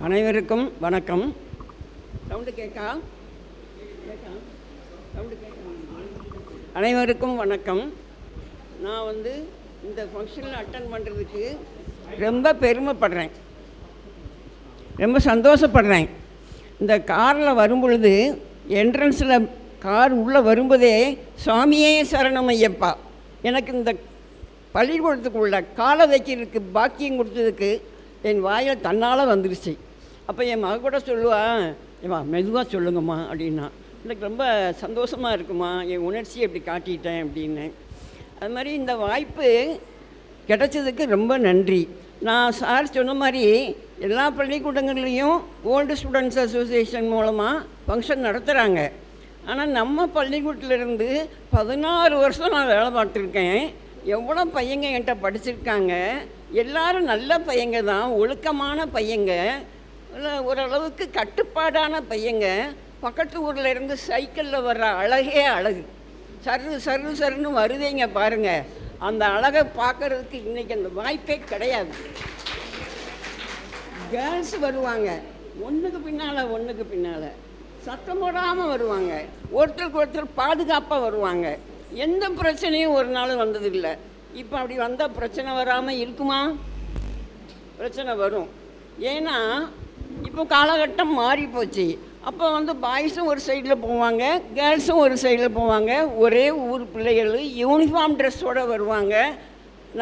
அனைவருக்கும் வணக்கம். சவுண்டு கேட்கா? அனைவருக்கும் வணக்கம். நான் இந்த ஃபங்க்ஷனில் அட்டன் பண்ணுறதுக்கு ரொம்ப பெருமைப்படுறேன், ரொம்ப சந்தோஷப்படுறேன். இந்த காரில் வரும்பொழுது என்ட்ரன்ஸில் கார் உள்ளே வரும்போதே சுவாமியே சரணம் ஐயப்பா, எனக்கு இந்த பள்ளிக்கூடத்துக்குள்ள காலை வைக்கிறதுக்கு பாக்கியம் கொடுத்ததுக்கு என் வாயில் தன்னால் வந்துருச்சு. அப்போ என் மக கூட சொல்லுவாள், ஏம்மா மெதுவாக சொல்லுங்கம்மா அப்படின்னா. எனக்கு ரொம்ப சந்தோஷமாக இருக்குமா, என் உணர்ச்சியை எப்படி காட்டிட்டேன் அப்படின்னு. அது மாதிரி இந்த வாய்ப்பு கிடைச்சதுக்கு ரொம்ப நன்றி. நான் சார் சொன்ன மாதிரி எல்லா பள்ளிக்கூடங்கள்லேயும் ஓல்டு ஸ்டூடெண்ட்ஸ் அசோசியேஷன் மூலமாக ஃபங்க்ஷன் நடத்துகிறாங்க. ஆனால் நம்ம பள்ளிக்கூடத்துலேருந்து 16 வருஷம் நான் வேலை பார்த்துருக்கேன். எவ்வளோ பையங்க என்கிட்ட படிச்சிருக்காங்க, எல்லோரும் நல்ல பையங்க தான், ஒழுக்கமான பையங்க, ஓரளவுக்கு கட்டுப்பாடான பையங்க. பக்கத்து ஊரில் இருந்து சைக்கிளில் வர்ற அழகே அழகு, சருன்னு வருதேங்க பாருங்கள். அந்த அழகை பார்க்குறதுக்கு இன்றைக்கி அந்த வாய்ப்பே கிடையாது. கேர்ள்ஸ் வருவாங்க, ஒன்றுக்கு பின்னால் சத்தம் போடாமல் வருவாங்க, ஒருத்தருக்கு ஒருத்தர் பாதுகாப்பாக வருவாங்க. எந்த பிரச்சனையும் ஒரு நாள் வந்ததில்லை. இப்போ அப்படி வந்தால் பிரச்சனை வராமல் இருக்குமா? பிரச்சனை வரும். ஏன்னா இப்போ காலகட்டம் மாறி போச்சு. அப்போ பாய்ஸும் ஒரு சைடில் போவாங்க, கேர்ள்ஸும் ஒரு சைடில் போவாங்க. ஒரே ஊர் பிள்ளைகள் யூனிஃபார்ம் ட்ரெஸ்ஸோடு வருவாங்க.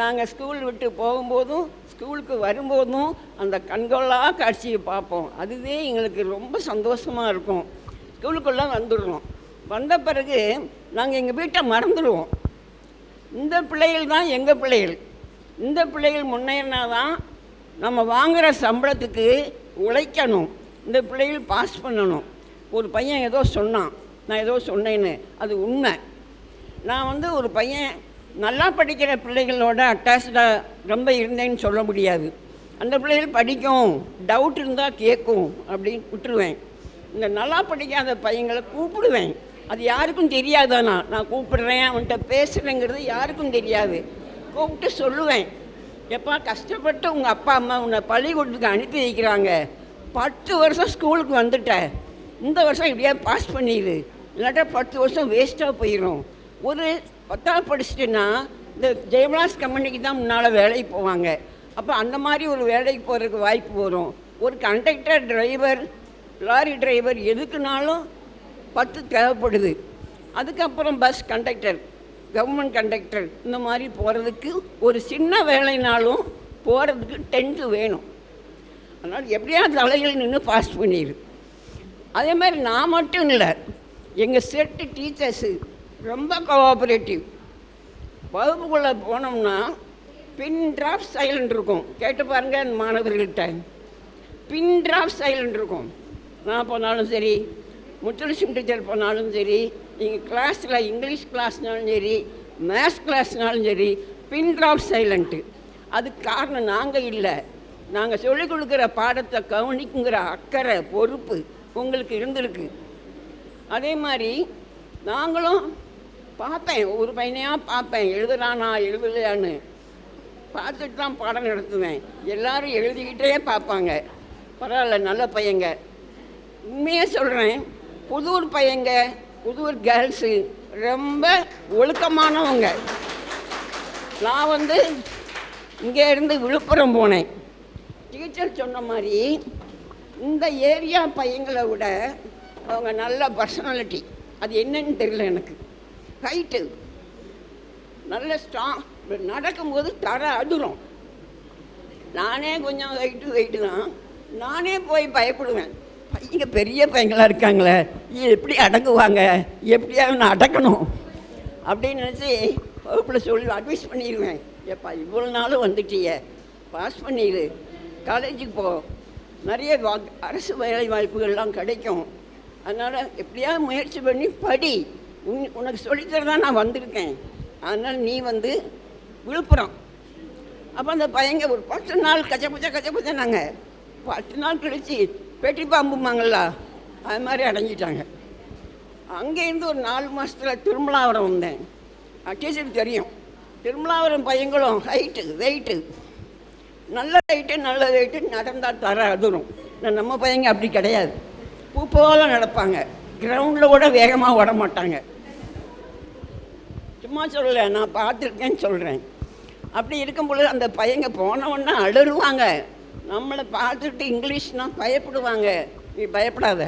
நாங்கள் ஸ்கூல் விட்டு போகும்போதும் ஸ்கூலுக்கு வரும்போதும் அந்த கண்கொள்ளா காட்சியை பார்ப்போம். அதுவே எங்களுக்கு ரொம்ப சந்தோஷமாக இருக்கும். ஸ்கூலுக்குள்ளே வந்துடுறோம். வந்த பிறகு நாங்கள் எங்கள் வீட்டை மறந்துடுவோம். இந்த பிள்ளைகள் தான் எங்கள் பிள்ளைகள். இந்த பிள்ளைகள் முன்னேறினா தான் நம்ம வாங்குகிற சம்பளத்துக்கு உழைக்கணும். இந்த பிள்ளைகள் பாஸ் பண்ணணும். ஒரு பையன் ஏதோ சொன்னான், நான் ஏதோ சொன்னேன்னு, அது உண்மை. நான் ஒரு பையன் நல்லா படிக்கிற பிள்ளைகளோட அட்டாச்சாக ரொம்ப இருந்தேன்னு சொல்ல முடியாது. அந்த பிள்ளைகள் படிக்கும், டவுட் இருந்தால் கேட்கும் அப்படின்னு விட்டுருவேன். இந்த நல்லா படிக்காத பையங்களை கூப்பிடுவேன். அது யாருக்கும் தெரியாதானா, நான் கூப்பிடுறேன் அவன்கிட்ட பேசுகிறேங்கிறது யாருக்கும் தெரியாது. கூப்பிட்டு சொல்லுவேன், எப்பா கஷ்டப்பட்டு உங்கள் அப்பா அம்மா உன்னை பள்ளிக்கூடத்துக்கு அனுப்பி வைக்கிறாங்க, 10 வருஷம் ஸ்கூலுக்கு வந்துட்டேன், இந்த வருஷம் இப்படியா பாஸ் பண்ணிடு, இல்லாட்டா 10 வருஷம் வேஸ்ட்டாக போயிடும். ஒரு 10ஆவது படிச்சுட்டுன்னா இந்த ஜெயபிலாஸ் கம்பெனிக்கு தான் முன்னால் வேலைக்கு போவாங்க. அப்போ அந்த மாதிரி ஒரு வேலைக்கு போகிறதுக்கு வாய்ப்பு வரும். ஒரு கண்டக்டர், டிரைவர், லாரி டிரைவர் எதுக்குனாலும் 10 தேவைப்படுது. அதுக்கப்புறம் பஸ் கண்டக்டர், கவர்மெண்ட் கண்டக்டர், இந்த மாதிரி போகிறதுக்கு ஒரு சின்ன வேலைனாலும் போகிறதுக்கு 10th வேணும். அதனால் எப்படியாவது தலைகள் நின்று பாஸ் பண்ணிடு. அதே மாதிரி நான் மட்டும் இல்லை, எங்கள் செட்டு டீச்சர்ஸு ரொம்ப கோஆப்ரேட்டிவ். வகுப்புக்குள்ளே போனோம்னா பின் ட்ராப் சைலண்ட் இருக்கும். கேட்டு பாருங்கள் மாணவர்கள்கிட்ட, பின் ட்ராப் சைலண்ட் இருக்கும். நான் போனாலும் சரி, முத்துலட்சுமி டீச்சர் போனாலும் சரி, நீங்கள் கிளாஸில் இங்கிலீஷ் கிளாஸ்னாலும் சரி, மேத்ஸ் கிளாஸ்னாலும் சரி, பின் ட்ராப் சைலண்ட்டு. அதுக்கு காரணம் நாங்கள் இல்லை, நாங்கள் சொல்லிக் கொடுக்குற பாடத்தை கவனிக்குங்கிற அக்கறை, பொறுப்பு உங்களுக்கு இருந்திருக்கு. அதே மாதிரி நாங்களும் பார்ப்பேன், ஒரு பையனையாக பார்ப்பேன், எழுதுறானா எழுதலையான்னு பார்த்துட்டு தான் பாடம் நடத்துவேன். எல்லோரும் எழுதிக்கிட்டே பார்ப்பாங்க. பரவாயில்ல, நல்ல பையங்க. உண்மையாக சொல்கிறேன், புதூர் பையங்க, புதூர் கேர்ள்ஸு ரொம்ப ஒழுக்கமானவங்க. நான் இங்கே இருந்து விழுப்புரம் போனேன். டீச்சர் சொன்ன மாதிரி இந்த ஏரியா பையங்களை விட அவங்க நல்ல பர்சனாலிட்டி. அது என்னன்னு தெரியல எனக்கு. ஹைட்டு நல்ல ஸ்ட்ராங், நடக்கும்போது தர அதிரும். நானே கொஞ்சம் வெயிட்டு தான், நானே போய் பயப்படுவேன். பையங்க பெரிய பையங்களாக இருக்காங்களே, எப்படி அடங்குவாங்க, எப்படியாவது நான் அடக்கணும் அப்படின்னு நினச்சி வகுப்பில் சொல்லி அட்வைஸ் பண்ணிடுவேன். ஏப்பா இவ்வளோ நாளும் வந்துட்டிய, பாஸ் பண்ணிடு, காலேஜுக்கு போ, நிறைய அரசு வேலை வாய்ப்புகள்லாம் கிடைக்கும், அதனால் எப்படியாவது முயற்சி பண்ணி படி, உனக்கு சொல்லித்தரதான் நான் வந்திருக்கேன், அதனால் நீ விழுப்புரம். அப்போ அந்த பையங்க ஒரு 10 நாள் கச்ச நாங்கள் 10 நாள் கழிச்சு பெட்டி பாம்புமாங்களா அது மாதிரி அடைஞ்சிட்டாங்க. அங்கேருந்து ஒரு 4 மாதத்தில் திருமலாவரம் வந்தேன். டீச்சருக்கு தெரியும், திருமலாவரம் பையங்களும் ஹைட்டு வெயிட்டு நல்ல வெயிட்டு நடந்தால் தர அதிரும். நம்ம பையங்க அப்படி கிடையாது, பூ போல நடப்பாங்க, கிரவுண்டில் கூட வேகமாக ஓட மாட்டாங்க. சும்மா சொல்லலை, நான் பார்த்துருக்கேன்னு சொல்கிறேன். அப்படி இருக்கும் பொழுது அந்த பையங்க போனவொன்னே அழுருவாங்க. நம்மளை பார்த்துட்டு இங்கிலீஷ்னால் பயப்படுவாங்க. நீ பயப்படாத,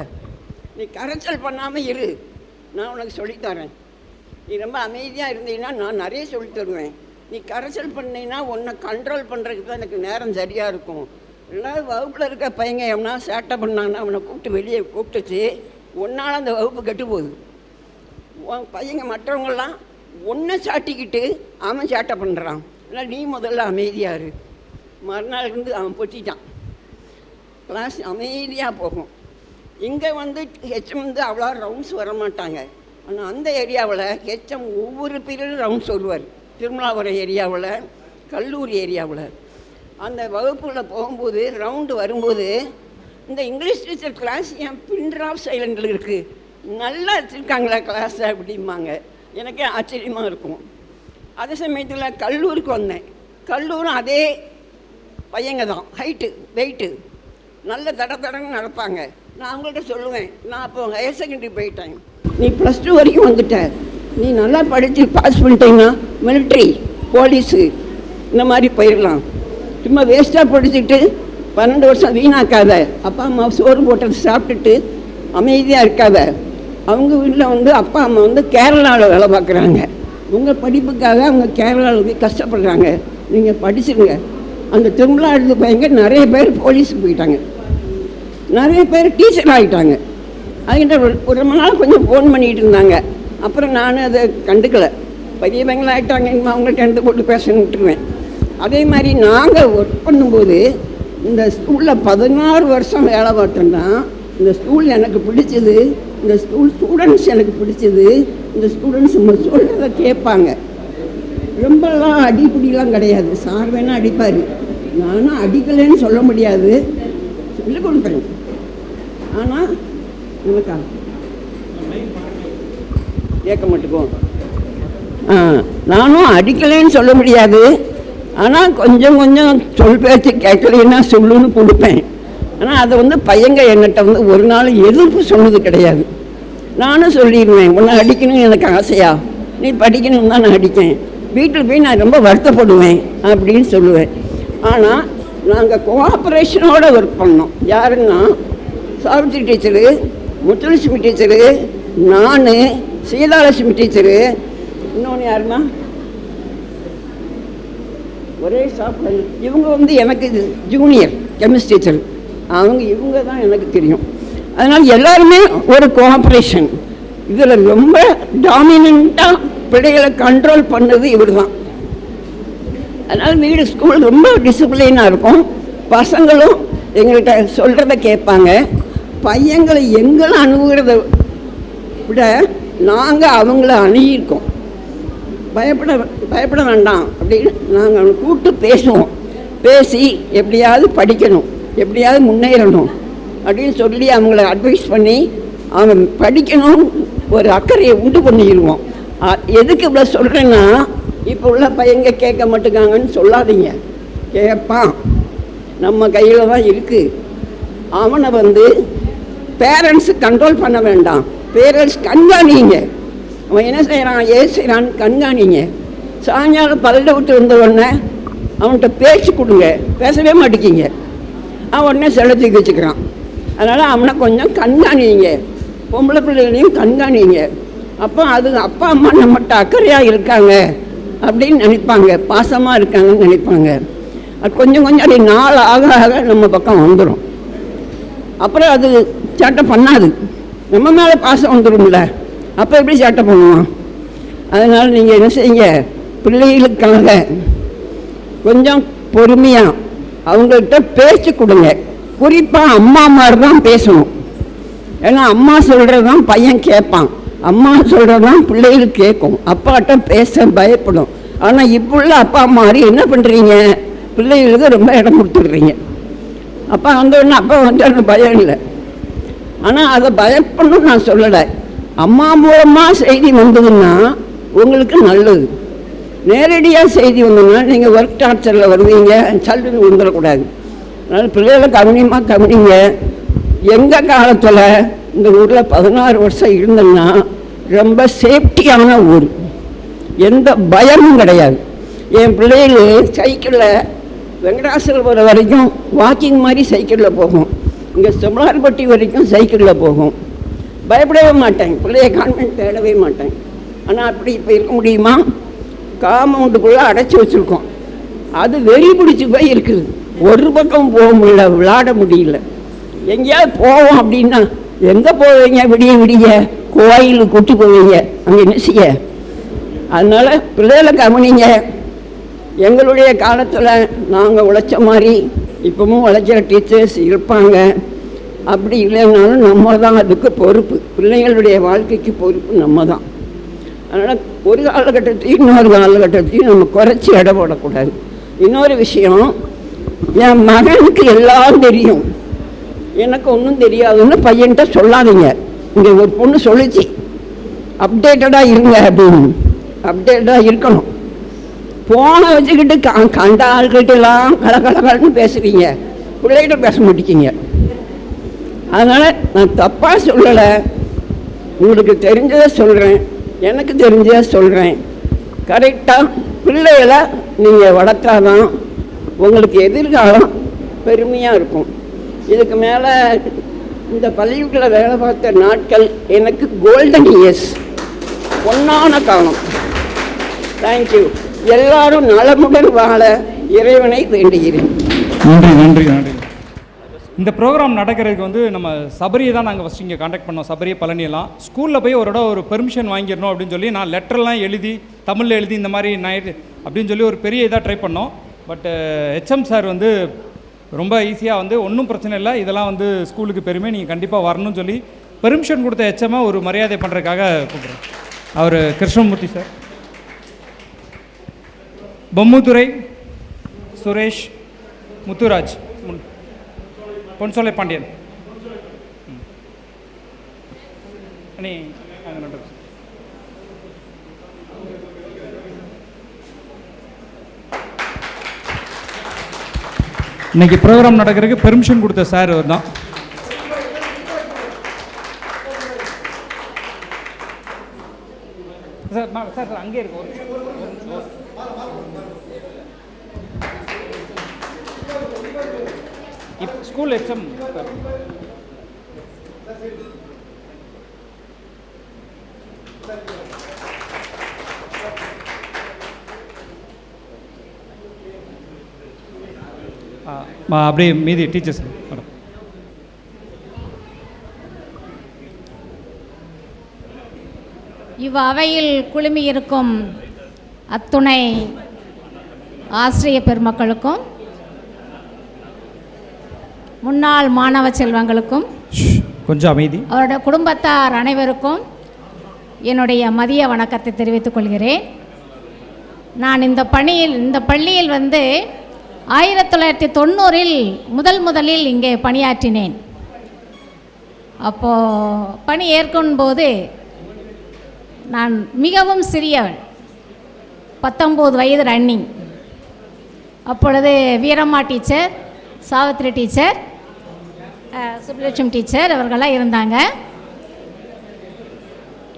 நீ கரைச்சல் பண்ணாமல் இரு, நான் உனக்கு சொல்லித்தரேன். நீ ரொம்ப அமைதியாக இருந்தீங்கன்னா நான் நிறைய சொல்லி தருவேன். நீ கரைச்சல் பண்ணினா உன்னை கண்ட்ரோல் பண்ணுறதுக்கு தான் எனக்கு நேரம் சரியாக இருக்கும். ரெண்டாவது வகுப்பில் இருக்க பையங்க எவனா சேட்டை பண்ணாங்கன்னா அவனை வெளியே கூப்பிட்டுச்சு, ஒன்றால் அந்த வகுப்பு கெட்டு போகுது. பையங்க மற்றவங்களாம் ஒன்றை சாட்டிக்கிட்டு அவன் சேட்டை பண்ணுறான். இல்லை நீ முதல்ல அமைதியாக இரு. மறுநாள் இருந்து அவன் பொட்டிட்டான். கிளாஸ் அமைதியாக போகும். இங்கே ஹெச்எம் அவ்வளோ ரவுண்ட்ஸ் வர மாட்டாங்க. ஆனால் அந்த ஏரியாவில் ஹெச்எம் ஒவ்வொரு பீரியடும் ரவுண்ட்ஸ் வருவார். திருமலாவரம் ஏரியாவில், கல்லூரி ஏரியாவில் அந்த வகுப்புகளை போகும்போது ரவுண்டு வரும்போது இந்த இங்கிலீஷ் டீச்சர் கிளாஸ் என் பின்ட்ராப் சைலண்டில் இருக்குது, நல்லா வச்சுருக்காங்களா கிளாஸை அப்படிம்பாங்க. எனக்கே ஆச்சரியமாக இருக்கும். அதே சமயத்தில் கல்லூரிக்கு வந்தேன். கல்லூரும் அதே பையங்க தான், ஹைட்டு வெயிட்டு நல்ல தடன்னு நடப்பாங்க. நான் அவங்கள்ட்ட சொல்லுவேன், நான் அப்போ ஹையர் செகண்டரி போயிட்டேன், நீ +2 வரைக்கும் வந்துட்ட, நீ நல்லா படித்து பாஸ் பண்ணிட்டீங்கன்னா மிலிட்ரி போலீஸு இந்த மாதிரி போயிடலாம். சும்மா வேஸ்ட்டாக படிச்சுட்டு 12 வருஷம் வீணாக்காத. அப்பா அம்மா சோறு போட்டது சாப்பிட்டுட்டு அமைதியாக இருக்காத. அவங்க வீட்டில் அப்பா அம்மா கேரளாவில் வேலை பார்க்குறாங்க. உங்கள் படிப்புக்காக அவங்க கேரளாவுக்கு கஷ்டப்படுறாங்க, நீங்கள் படிச்சுருங்க. அந்த திருமலா எடுத்து பையங்க நிறைய பேர் போலீஸுக்கு போயிட்டாங்க, நிறைய பேர் டீச்சர் ஆகிட்டாங்க. அதுக்கிட்ட ஒரு மணி நாள் கொஞ்சம் ஃபோன் பண்ணிகிட்டு இருந்தாங்க. அப்புறம் நான் அதை கண்டுக்கலை. பெரிய பையங்களாக ஆகிட்டாங்க, இனிமேல் அவங்கள்ட்ட எடுத்து போட்டு பேசணுன்னு விட்டுருவேன். அதே மாதிரி நாங்கள் ஒர்க் பண்ணும்போது இந்த ஸ்கூலில் 16 வருஷம் வேலை பார்த்தோன்னா இந்த ஸ்கூல் எனக்கு பிடிச்சது, இந்த ஸ்கூல் ஸ்டூடெண்ட்ஸ் எனக்கு பிடிச்சது. இந்த ஸ்டூடெண்ட்ஸ் சொல்கிறத கேட்பாங்க. ரொம்பலாம் அடிப்படிலாம் கிடையாது. சார் வேணால் அடிப்பார், நானும் அடிக்கலைன்னு சொல்ல முடியாது, சொல்லிக் கொடுப்பேன். ஆனால் எனக்கா கேட்க மாட்டேக்கும். நானும் அடிக்கலைன்னு சொல்ல முடியாது, ஆனால் கொஞ்சம் சொல் பேச்சு கேட்கலைன்னா சொல்லுன்னு கொடுப்பேன். ஆனால் அதை பையங்க என்கிட்ட ஒரு நாள் எதிர்ப்பு சொன்னது கிடையாது. நானும் சொல்லிடுவேன், உன்னை அடிக்கணும்னு எனக்கு ஆசையா, நீ படிக்கணும்னு தான் நான் அடித்தேன், வீட்டில் போய் நான் ரொம்ப வருத்தப்படுவேன் அப்படின்னு சொல்லுவேன். ஆனால் நாங்கள் கோஆப்ரேஷனோடு ஒர்க் பண்ணோம். யாருன்னா சாவித்திரி டீச்சரு, முத்துலட்சுமி டீச்சரு, நான், சீதாலட்சுமி டீச்சரு, இன்னொன்று யாருன்னா ஒரே சாப்பிட, இவங்க எனக்கு ஜூனியர் கெமிஸ்ட்ரி டீச்சர், இவங்க தான் எனக்கு தெரியும். அதனால் எல்லாருமே ஒரு கோஆப்ரேஷன். இதில் ரொம்ப டாமினண்ட்டாக பிள்ளைகளை கண்ட்ரோல் பண்ணது இவர் தான். அதனால் வீடு ஸ்கூல் ரொம்ப டிசிப்ளினாக இருக்கும். பசங்களும் எங்கள்கிட்ட சொல்கிறத கேட்பாங்க. பையங்களை எங்களை அணுகிறத விட நாங்கள் அவங்கள அணுகியிருக்கோம். பயப்பட வேண்டாம் அப்படின்னு நாங்கள் கூப்பிட்டு பேசுவோம். பேசி எப்படியாவது படிக்கணும், எப்படியாவது முன்னேறணும் அப்படின்னு சொல்லி அவங்கள அட்வைஸ் பண்ணி அவன் படிக்கணும் ஒரு அக்கறையை உண்டு பண்ணிடுவோம். எதுக்கு இவ்வளோ சொல்கிறேன்னா, இப்போ உள்ள பையங்க கேட்க மாட்டேங்காங்கன்னு சொல்லாதீங்க, கேட்பான், நம்ம கையில் தான் இருக்குது. அவனை பேரண்ட்ஸு கண்ட்ரோல் பண்ண வேண்டாம், பேரண்ட்ஸ் கண்காணிங்க. அவன் என்ன செய்கிறான் ஏது செய்கிறான்னு கண்காணிங்க. சாயங்காலம் பல்ல விட்டு வந்த உடனே அவன்கிட்ட பேச்சு கொடுங்க, பேசவே மாட்டேங்கிங்க, அவன் உடனே செலுத்தி வச்சுக்கிறான். அதனால் அவனை கொஞ்சம் கண்காணிங்க, பொம்பளை பிள்ளைகளையும் கண்காணிங்க. அப்போ அது அப்பா அம்மா நம்மகிட்ட அக்கறையாக இருக்காங்க அப்படின்னு நினைப்பாங்க, பாசமாக இருக்காங்கன்னு நினைப்பாங்க. அது கொஞ்சம் அப்படி நாள் ஆக ஆக நம்ம பக்கம் வந்துடும். அப்புறம் அது சேட்டை பண்ணாது, நம்ம மேலே பாசம் வந்துடும்ல, அப்போ எப்படி சேட்டை பண்ணுவான்? அதனால் நீங்கள் என்ன செய்யுங்க, பிள்ளைகளுக்காக கொஞ்சம் பொறுமையாக அவங்கள்ட்ட பேச்சு கொடுங்க. குறிப்பாக அம்மா மாதிரி தான் பேசணும். ஏன்னா அம்மா சொல்கிறது தான் பையன் கேட்பான், அம்மா சொல்கிறது தான் பிள்ளைகள் கேட்கும். அப்பாட்ட பேச பயப்படும். ஆனால் இப்போ உள்ள அப்பா மாதிரி என்ன பண்ணுறீங்க, பிள்ளைகளுக்கு ரொம்ப இடம் கொடுத்துடுறீங்க. அப்பா வந்தோடனே அப்பா வந்து பயம் இல்லை. ஆனால் அதை பயப்படணும்னு நான் சொல்லலை. அம்மா மூலமாக செய்தி வந்ததுன்னா உங்களுக்கு நல்லது. நேரடியாக செய்தி வந்தோம்னா நீங்கள் ஒர்க் டார்ச்சரில் வருவீங்க, சல்லுன்னு வந்துடக்கூடாது. அதனால் பிள்ளைகளை கவனிங்க. எங்கள் காலத்தில் இந்த ஊரில் 16 வருஷம் இருந்தோம்னா ரொம்ப சேஃப்டியான ஊர், எந்த பயமும் கிடையாது. என் பிள்ளைகள் சைக்கிளில் வெங்கடாசலபுரம் வரைக்கும் வாக்கிங் மாதிரி சைக்கிளில் போகும், இங்கே செம்மலார்பட்டி வரைக்கும் சைக்கிளில் போகும். பயப்படவே மாட்டேன், பிள்ளைய கான்வென்ட் தேடவே மாட்டேன். ஆனால் அப்படி இப்போ இருக்க முடியுமா? காம்பவுண்டுக்குள்ளே அடைச்சி வச்சுருக்கோம், அது வெறி பிடிச்சி போய் இருக்குது. ஒரு பக்கம் போக முடியல, விளையாட முடியல. எங்கேயாவது போவோம் அப்படின்னா எங்கே போவீங்க? விடிய கோயிலுக்கு கூட்டி போவீங்க, அங்கே என்ன செய்ய? அதனால் பிள்ளைகளை கவனிங்க. எங்களுடைய காலத்தில் நாங்கள் உழைச்ச மாதிரி இப்பவும் உழைக்கிற டீச்சர்ஸ் இருப்பாங்க. அப்படி இல்லைனாலும் நம்ம தான் அதுக்கு பொறுப்பு, பிள்ளைங்களுடைய வாழ்க்கைக்கு பொறுப்பு நம்ம தான். அதனால் ஒரு காலகட்டத்தையும் இன்னொரு காலகட்டத்தையும் நம்ம குறைச்சி எடை போடக்கூடாது. இன்னொரு விஷயம், என் மகனுக்கு எல்லாம் தெரியும், எனக்கு ஒன்றும் தெரியாதுன்னு பையன்கிட்ட சொல்லாதீங்க. இங்கே ஒரு பொண்ணு சொல்லிச்சு, அப்டேட்டடாக இருங்க அப்படின்னு. அப்டேட்டடாக இருக்கணும். ஃபோனை வச்சுக்கிட்டு கண்ட ஆள்கிட்டலாம் கலகலகலன்னு பேசுகிறீங்க, பிள்ளைகிட்ட பேச மாட்டேங்கிங்க. அதனால் நான் தப்பாக சொல்லலை, உங்களுக்கு தெரிஞ்சதை சொல்கிறேன், எனக்கு தெரிஞ்சதை சொல்கிறேன். கரெக்டாக பிள்ளைகளை நீங்கள் வளர்த்தாதான் உங்களுக்கு எதிர்காலம் பெருமையாக இருக்கும். இதுக்கு மேலே இந்த பள்ளிக்கூடத்தில் வேலை பார்த்த நாட்கள் எனக்கு கோல்டன் இயர்ஸ், பொன்னான காலம். தேங்க்யூ. எல்லாரும் நலமுடன் வாழ இறைவனை வேண்டுகிறேன். நன்றி நன்றி நன்றி. இந்த ப்ரோக்ராம் நடக்கிறதுக்கு வந்து நம்ம சபரியை தான் நாங்கள் ஃபஸ்ட்டு இங்கே காண்டாக்ட் பண்ணோம். சபரியை பழனியெல்லாம் ஸ்கூலில் போய் ஒரு பெர்மிஷன் வாங்கிடணும் அப்படின்னு சொல்லி நான் லெட்டர்லாம் எழுதி தமிழில் எழுதி இந்த மாதிரி நைட்டு அப்படின்னு சொல்லி ஒரு பெரிய இதாக ட்ரை பண்ணோம். பட் ஹெச்எம் சார் வந்து ரொம்ப ஈஸியாக வந்து ஒன்றும் பிரச்சனை இல்லை, இதெல்லாம் வந்து ஸ்கூலுக்கு பெருமை, நீங்கள் கண்டிப்பாக வரணும்னு சொல்லி பெர்மிஷன் கொடுத்த ஹெச்எம்மை ஒரு மரியாதை பண்ணுறதுக்காக கூப்பிட்றேன். அவர் கிருஷ்ணமூர்த்தி சார், பொம்முத்துறை சுரேஷ், முத்துராஜ், பொன்சோலை பாண்டியன். அண்ணே இன்னைக்கு ப்ரோக்ராம் நடக்கிறதுக்கு பெர்மிஷன் கொடுத்த சார் அவர் தான். சார் சார் அங்கே இருக்கு ஸ்கூல் ஹெச்எம். அப்படியே மீதி டீச்சர்ஸ் மேடம். இவ்வவையில் குழுமியிருக்கும் அத்துணை ஆசிரிய பெருமக்களுக்கும் முன்னாள் மாணவ செல்வங்களுக்கும் கொஞ்சம் அமைதி, அவருடைய குடும்பத்தார் அனைவருக்கும் என்னுடைய மதிய வணக்கத்தை தெரிவித்துக் கொள்கிறேன். நான் இந்த பள்ளியில் வந்து 1990 முதலில் இங்கே பணியாற்றினேன். அப்போது பணி ஏற்கும்போது நான் மிகவும் சிறியவள், 19 வயது ரன்னிங். அப்பொழுது Veeramma teacher, Savitri teacher, Subbulakshmi teacher அவர்களெல்லாம் இருந்தாங்க.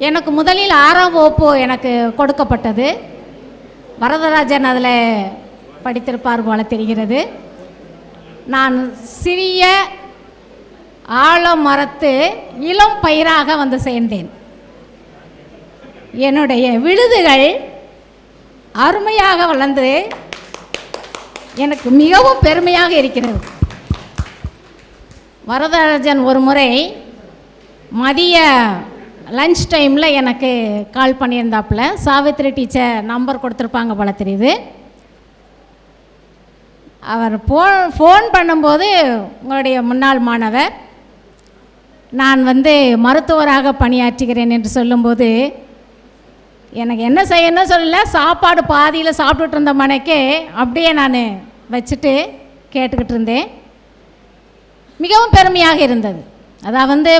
எனக்கு முதலில் 6ஆம் வகுப்பு எனக்கு கொடுக்கப்பட்டது. வரதராஜன் அதில் படித்திருப்பார் போல தெரிகிறது. நான் சிறிய ஆலமரத்து இளம் பயிராக வந்து சேர்ந்தேன். என்னுடைய விழுதுகள் அருமையாக வளர்ந்து எனக்கு மிகவும் பெருமையாக இருக்கிறது. வரதராஜன் ஒரு முறை மதிய லஞ்ச் டைமில் எனக்கு கால் பண்ணியிருந்தாப்புல. சாவித்ரி டீச்சர் நம்பர் கொடுத்துருப்பாங்க போல தெரியுது. அவர் ஃபோன் பண்ணும்போது, உங்களுடைய முன்னாள் மாணவர் நான் வந்து மருத்துவராக பணியாற்றுகிறேன் என்று சொல்லும்போது எனக்கு என்ன செய்யணும்னு சொல்லல, சாப்பாடு பாதியில் சாப்பிட்டுட்டு இருந்த மனைக்கே அப்படியே நான் வச்சுட்டு கேட்டுக்கிட்டு இருந்தேன். மிகவும் பெருமையாக இருந்தது. அதான் வந்து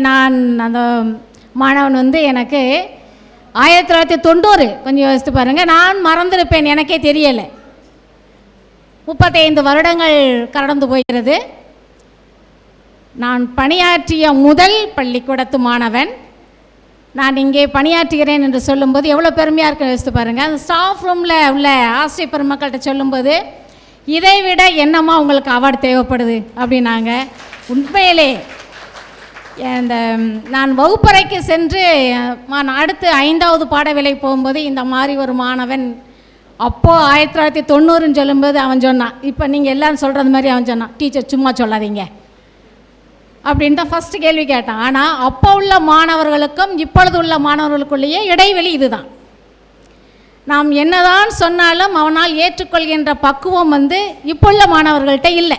நான் அந்த மாணவன் வந்து எனக்கு 1990 கொஞ்சம் யோசித்து பாருங்கள். நான் மறந்துருப்பேன், எனக்கே தெரியலை. 35 வருடங்கள் கடந்து போகிறது. நான் பணியாற்றிய முதல் பள்ளிக்கூடத்து மாணவன். நான் இங்கே பணியாற்றுகிறேன் என்று சொல்லும்போது எவ்வளோ பெருமையாக இருக்குன்னு யோசித்து பாருங்கள். அந்த ஸ்டாஃப் ரூமில் உள்ள ஆசிரியர் பெருமக்கள்கிட்ட சொல்லும்போது, இதை விட என்னம்மா உங்களுக்கு அவார்டு தேவைப்படுது அப்படின்னாங்க. உண்மையிலே நான் வகுப்பறைக்கு சென்று நான் அடுத்து 5வது பாடவேளை போகும்போது இந்த மாதிரி ஒரு மாணவன் அப்போது 1990ன்னு சொல்லும்போது அவன் சொன்னான், இப்போ நீங்கள் எல்லோரும் சொல்கிறது மாதிரி அவன் சொன்னான், டீச்சர் சும்மா சொல்லாதீங்க அப்படின்னு தான் ஃபஸ்ட்டு கேள்வி கேட்டான். ஆனால் அப்போ உள்ள மாணவர்களுக்கும் இப்பொழுது உள்ள மாணவர்களுக்குள்ளேயே இடைவெளி இதுதான். நாம் என்னதான் சொன்னாலும் அவனால் ஏற்றுக்கொள்கின்ற பக்குவம் இப்போ உள்ள மாணவர்கள்ட்ட இல்லை.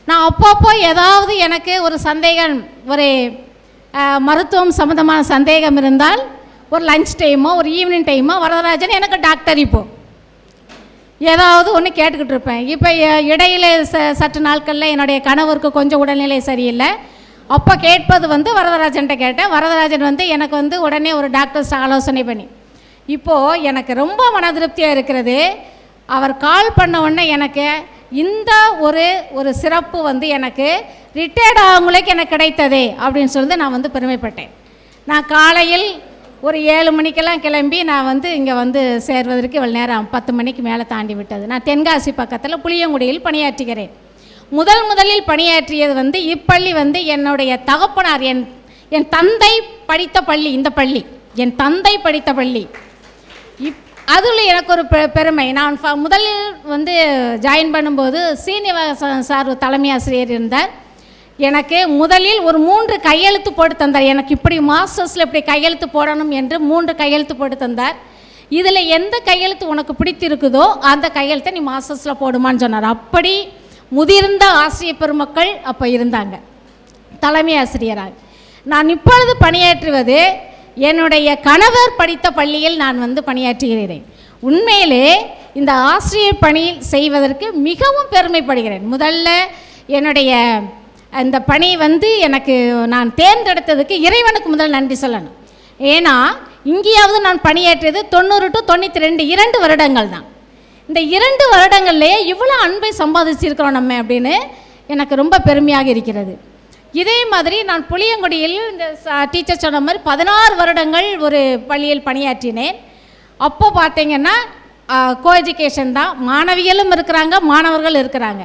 நான் அப்பப்போ ஏதாவது எனக்கு ஒரு சந்தேகம், ஒரு மருத்துவம் சம்மந்தமான சந்தேகம் இருந்தால் ஒரு லஞ்ச் டைமோ ஒரு ஈவினிங் டைமோ, வரதராஜன் எனக்கு டாக்டர் இப்போது ஏதாவது ஒன்று கேட்டுக்கிட்டு இருப்பேன். இப்போ இடையில சற்று நாட்களில் என்னுடைய கணவருக்கு கொஞ்சம் உடல்நிலை சரியில்லை. அப்போ கேட்பது வரதராஜன்கிட்ட கேட்டேன். வரதராஜன் எனக்கு உடனே ஒரு டாக்டர்ஸ் ஆலோசனை பண்ணி, இப்போது எனக்கு ரொம்ப மனதிருப்தியாக இருக்கிறது. அவர் கால் பண்ண உடனே எனக்கு இந்த ஒரு சிறப்பு எனக்கு ரிட்டையர்ட் ஆகுங்களுக்கு எனக்கு கிடைத்ததே அப்படின்னு சொல்லி நான் பெருமைப்பட்டேன். நான் காலையில் ஒரு 7 மணிக்கெல்லாம் கிளம்பி நான் இங்கே சேர்வதற்கு இவ்வளோ நேரம் 10 மணிக்கு மேலே தாண்டி விட்டது. நான் தென்காசி பக்கத்தில் புளியங்குடியில் பணியாற்றுகிறேன். முதலில் பணியாற்றியது இப்பள்ளி என்னுடைய தகப்பனார், என் தந்தை படித்த பள்ளி. இந்த பள்ளி என் தந்தை படித்த பள்ளி. அதில் எனக்கு ஒரு பெருமை. நான் முதலில் ஜாயின் பண்ணும்போது சீனிவாசன் சார் தலைமை ஆசிரியர் இருந்தார். எனக்கு முதலில் ஒரு 3 கையெழுத்து போட்டு தந்தார். எனக்கு இப்படி மாஸ்டர்ஸில் இப்படி கையெழுத்து போடணும் என்று 3 கையெழுத்து போட்டு தந்தார். இதில் எந்த கையெழுத்து உனக்கு பிடித்திருக்குதோ அந்த கையெழுத்தை நீ மாஸ்டர்ஸில் போடுமான்னு சொன்னார். அப்படி முதிர்ந்த ஆசிரியர் பெருமக்கள் அப்போ இருந்தாங்க தலைமை ஆசிரியராக. நான் இப்பொழுது பணியாற்றுவது என்னுடைய கணவர் படித்த பள்ளியில் நான் பணியாற்றுகிறேன். உண்மையிலே இந்த ஆசிரியர் பணி செய்வதற்கு மிகவும் பெருமைப்படுகிறேன். முதல்ல என்னுடைய அந்த பணி எனக்கு நான் தேர்ந்தெடுத்ததுக்கு இறைவனுக்கு முதல் நன்றி சொல்லணும். ஏன்னா இங்கேயாவது நான் பணியாற்றியது 90 to 92 2 வருடங்கள் தான். இந்த 2 வருடங்கள்லேயே இவ்வளோ அன்பை சம்பாதிச்சிருக்கிறோம் நம்ம அப்படின்னு எனக்கு ரொம்ப பெருமையாக இருக்கிறது. இதே மாதிரி நான் புளியங்குடியில் இந்த டீச்சர் சொன்ன மாதிரி 16 வருடங்கள் ஒரு பள்ளியில் பணியாற்றினேன். அப்போ பார்த்தீங்கன்னா கோஎஜுகேஷன் தான், மாணவிகளும் இருக்கிறாங்க மாணவர்கள் இருக்கிறாங்க.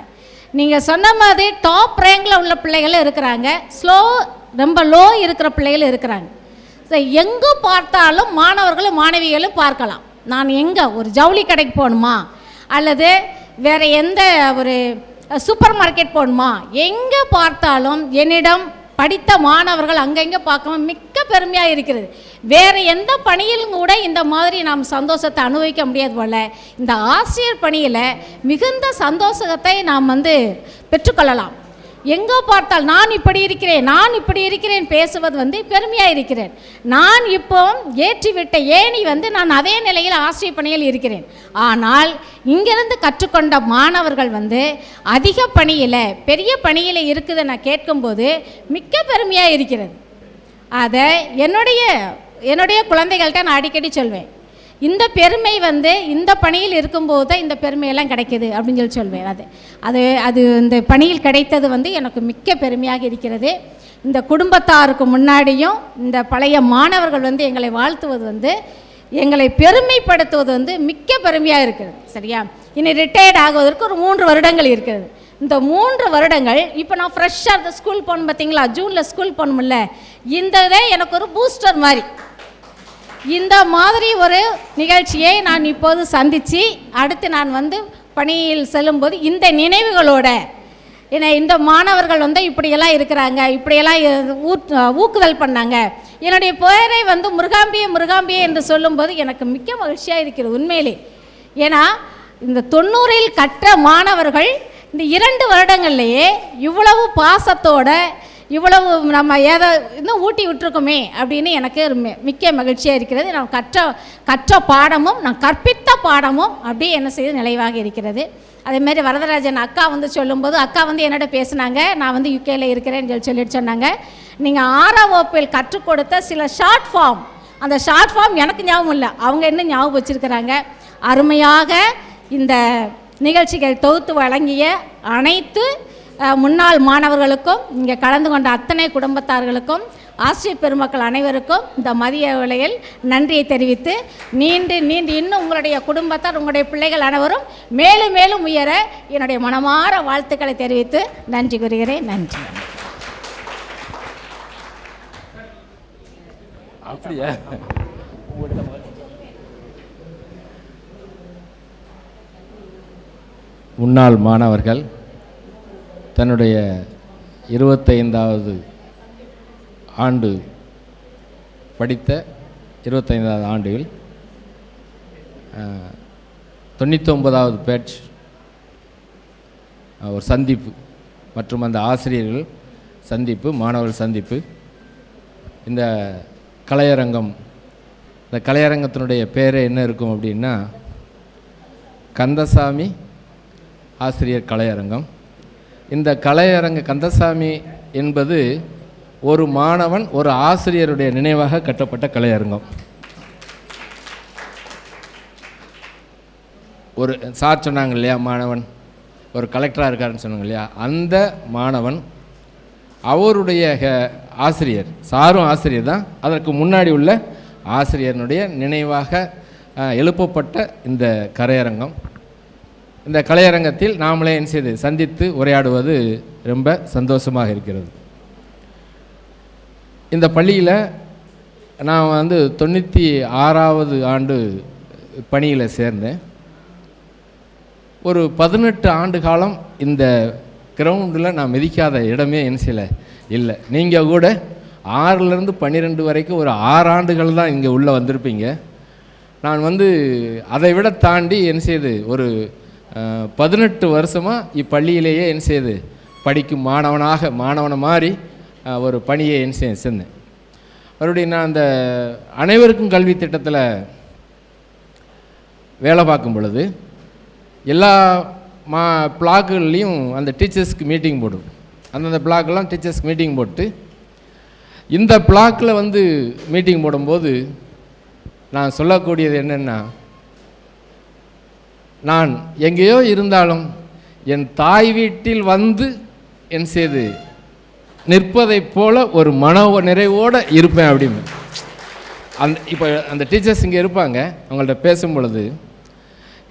நீங்கள் சொன்ன மாதிரி டாப் ரேங்கில் உள்ள பிள்ளைகளும் இருக்கிறாங்க, ரொம்ப லோ இருக்கிற பிள்ளைகளும் இருக்கிறாங்க. ஸோ எங்கே பார்த்தாலும் மாணவர்களும் மாணவிகளும் பார்க்கலாம். நான் எங்கே ஒரு ஜவுளி கடைக்கு போகணுமா அல்லது வேறு எந்த ஒரு சூப்பர் மார்க்கெட் போகணுமா, எங்கே பார்த்தாலும் என்னிடம் படித்த மாணவர்கள் அங்கங்கே பார்க்கவும் மிக்க பெருமையாக இருக்கிறது. வேறு எந்த பணியிலும் கூட இந்த மாதிரி நாம் சந்தோஷத்தை அனுபவிக்க முடியாது போல் இந்த ஆசிரியர் பணியில் மிகுந்த சந்தோஷத்தை நாம் பெற்றுக்கொள்ளலாம். எங்கே பார்த்தால் நான் இப்படி இருக்கிறேன் பேசுவது பெருமையாக இருக்கிறேன். நான் இப்போ ஏற்றிவிட்ட ஏணி நான் அதே நிலையில் ஆசிரியர் பணியில் இருக்கிறேன். ஆனால் இங்கிருந்து கற்றுக்கொண்ட மாணவர்கள் அதிக பணியில் பெரிய பணியில் இருக்குது நான் கேட்கும்போது மிக்க பெருமையாக இருக்கிறது. அதை என்னுடைய குழந்தைகள்கிட்ட நான் அடிக்கடி சொல்வேன். இந்த பெருமை இந்த பணியில் இருக்கும்போது தான் இந்த பெருமையெல்லாம் கிடைக்கிது அப்படின்னு சொல்வேன். அது இந்த பணியில் கிடைத்தது எனக்கு மிக்க பெருமையாக இருக்கிறது. இந்த குடும்பத்தாருக்கு முன்னாடியும் இந்த பழைய மாணவர்கள் எங்களை வாழ்த்துவது எங்களை பெருமைப்படுத்துவது மிக்க பெருமையாக இருக்கிறது. சரியா? இனி ரிட்டையர்ட் ஆகுவதற்கு ஒரு 3 வருடங்கள் இருக்கிறது. இந்த 3 வருடங்கள் இப்போ நான் ஃப்ரெஷ்ஷாக ஸ்கூல் போகணும் பார்த்தீங்களா, ஜூனில் ஸ்கூல் போகணுமில்ல, இந்த இதை எனக்கு ஒரு பூஸ்டர் மாதிரி இந்த மாதிரி ஒரு நிகழ்ச்சியை நான் இப்போது சந்தித்து அடுத்து நான் பணியில் செல்லும்போது இந்த நினைவுகளோட இந்த மாணவர்கள் இப்படியெல்லாம் இருக்கிறாங்க, இப்படியெல்லாம் ஊக்குதல் பண்ணாங்க. என்னுடைய பெயரை முருகாம்பியே என்று சொல்லும்போது எனக்கு மிக்க மகிழ்ச்சியாக இருக்கிறது உண்மையிலே. ஏன்னா இந்த 90ல் கற்ற மாணவர்கள் இந்த 2 வருடங்கள்லேயே இவ்வளவு பாசத்தோட இவ்வளவு நம்ம ஏதோ இன்னும் ஊட்டி விட்டுருக்கோமே அப்படின்னு எனக்கு மிக்க மகிழ்ச்சியாக இருக்கிறது. நான் கற்ற பாடமும் நான் கற்பித்த பாடமும் அப்படியே என்ன செய்து நினைவாக இருக்கிறது. அதேமாரி வரதராஜன் அக்கா வந்து சொல்லும்போது அக்கா வந்து என்னோட பேசுனாங்க, நான் வந்து யுகேயில் இருக்கிறேன்னு சொல்லிட்டு சொன்னாங்க, நீங்கள் 6ஆம் வகுப்பில் கற்றுக் கொடுத்த சில ஷார்ட் ஃபார்ம், அந்த ஷார்ட் ஃபார்ம் எனக்கு ஞாபகம் இல்லை, அவங்க என்ன ஞாபகம் வச்சுருக்கிறாங்க. அருமையாக இந்த நிகழ்ச்சிகள் தொகுத்து வழங்கிய அனைத்து முன்னாள் மாணவர்களுக்கும், இங்கே கலந்து கொண்ட அத்தனை குடும்பத்தார்களுக்கும், ஆசிரியர் பெருமக்கள் அனைவருக்கும் இந்த மதிய வேளையில் நன்றியை தெரிவித்து, நீண்டு இன்னும் உங்களுடைய குடும்பத்தார், உங்களுடைய பிள்ளைகள் அனைவரும் மேலும் மேலும் உயர என்னுடைய மனமார வாழ்த்துக்களை தெரிவித்து நன்றி கூறுகிறேன். நன்றி. அப்படியா? முன்னாள் மாணவர்கள் தன்னுடைய 25வது ஆண்டு படித்த 25வது ஆண்டில் 99வது பேட்ச் ஒரு சந்திப்பு மற்றும் அந்த ஆசிரியர்கள் சந்திப்பு, மாணவர்கள் சந்திப்பு, இந்த கலையரங்கம். இந்த கலையரங்கத்தினுடைய பேரே என்ன இருக்கும் அப்படின்னா, கந்தசாமி ஆசிரியர் கலையரங்கம். இந்த கந்தசாமி என்பது ஒரு மாணவன் ஒரு ஆசிரியருடைய நினைவாக கட்டப்பட்ட கலையரங்கம். ஒரு சார் சொன்னாங்க இல்லையா, மாணவன் ஒரு கலெக்டராக இருக்காருன்னு சொன்னாங்க இல்லையா, அந்த மாணவன் அவருடைய ஆசிரியர், சாரும் ஆசிரியர் தான், அதற்கு முன்னாடி உள்ள ஆசிரியனுடைய நினைவாக எழுப்பப்பட்ட இந்த கலையரங்கம். இந்த கலையரங்கத்தில் நாமளே என்ன செய்து சந்தித்து உரையாடுவது ரொம்ப சந்தோஷமாக இருக்கிறது. இந்த பள்ளியில் நான் வந்து 96வது ஆண்டு பணியில் சேர்ந்தேன். ஒரு 18 ஆண்டு காலம் இந்த கிரவுண்டில் நான் மிதிக்காத இடமே என்ன செய்யல இல்லை. நீங்கள் கூட 6லேருந்து 12 வரைக்கும் ஒரு 6 ஆண்டுகள் தான் இங்கே உள்ளே வந்திருப்பீங்க. நான் வந்து அதை விட தாண்டி என்ன செய்யுது ஒரு 18 வருஷமாக இப்பள்ளியிலேயே என்ன செய்யுது படிக்கும் மாணவனை மாதிரி ஒரு பணியை என்ன செஞ்சேன். மறுபடியும் நான் அந்த அனைவருக்கும் கல்வி திட்டத்தில் வேலை பார்க்கும் பொழுது எல்லா பிளாக்குகள்லேயும் அந்த டீச்சர்ஸ்க்கு மீட்டிங் போடும். அந்தந்த பிளாக்கெல்லாம் டீச்சர்ஸ்க்கு மீட்டிங் போட்டு இந்த பிளாக்கில் வந்து மீட்டிங் போடும்போது நான் சொல்லக்கூடியது என்னென்னா, நான் எங்கேயோ இருந்தாலும் என் தாய் வீட்டில் வந்து என் செய்து நிற்பதைப் போல ஒரு மன நிறைவோடு இருப்பேன் அப்படின்னு. இப்போ அந்த டீச்சர்ஸ் இங்கே இருப்பாங்க, அவங்கள்ட்ட பேசும் பொழுது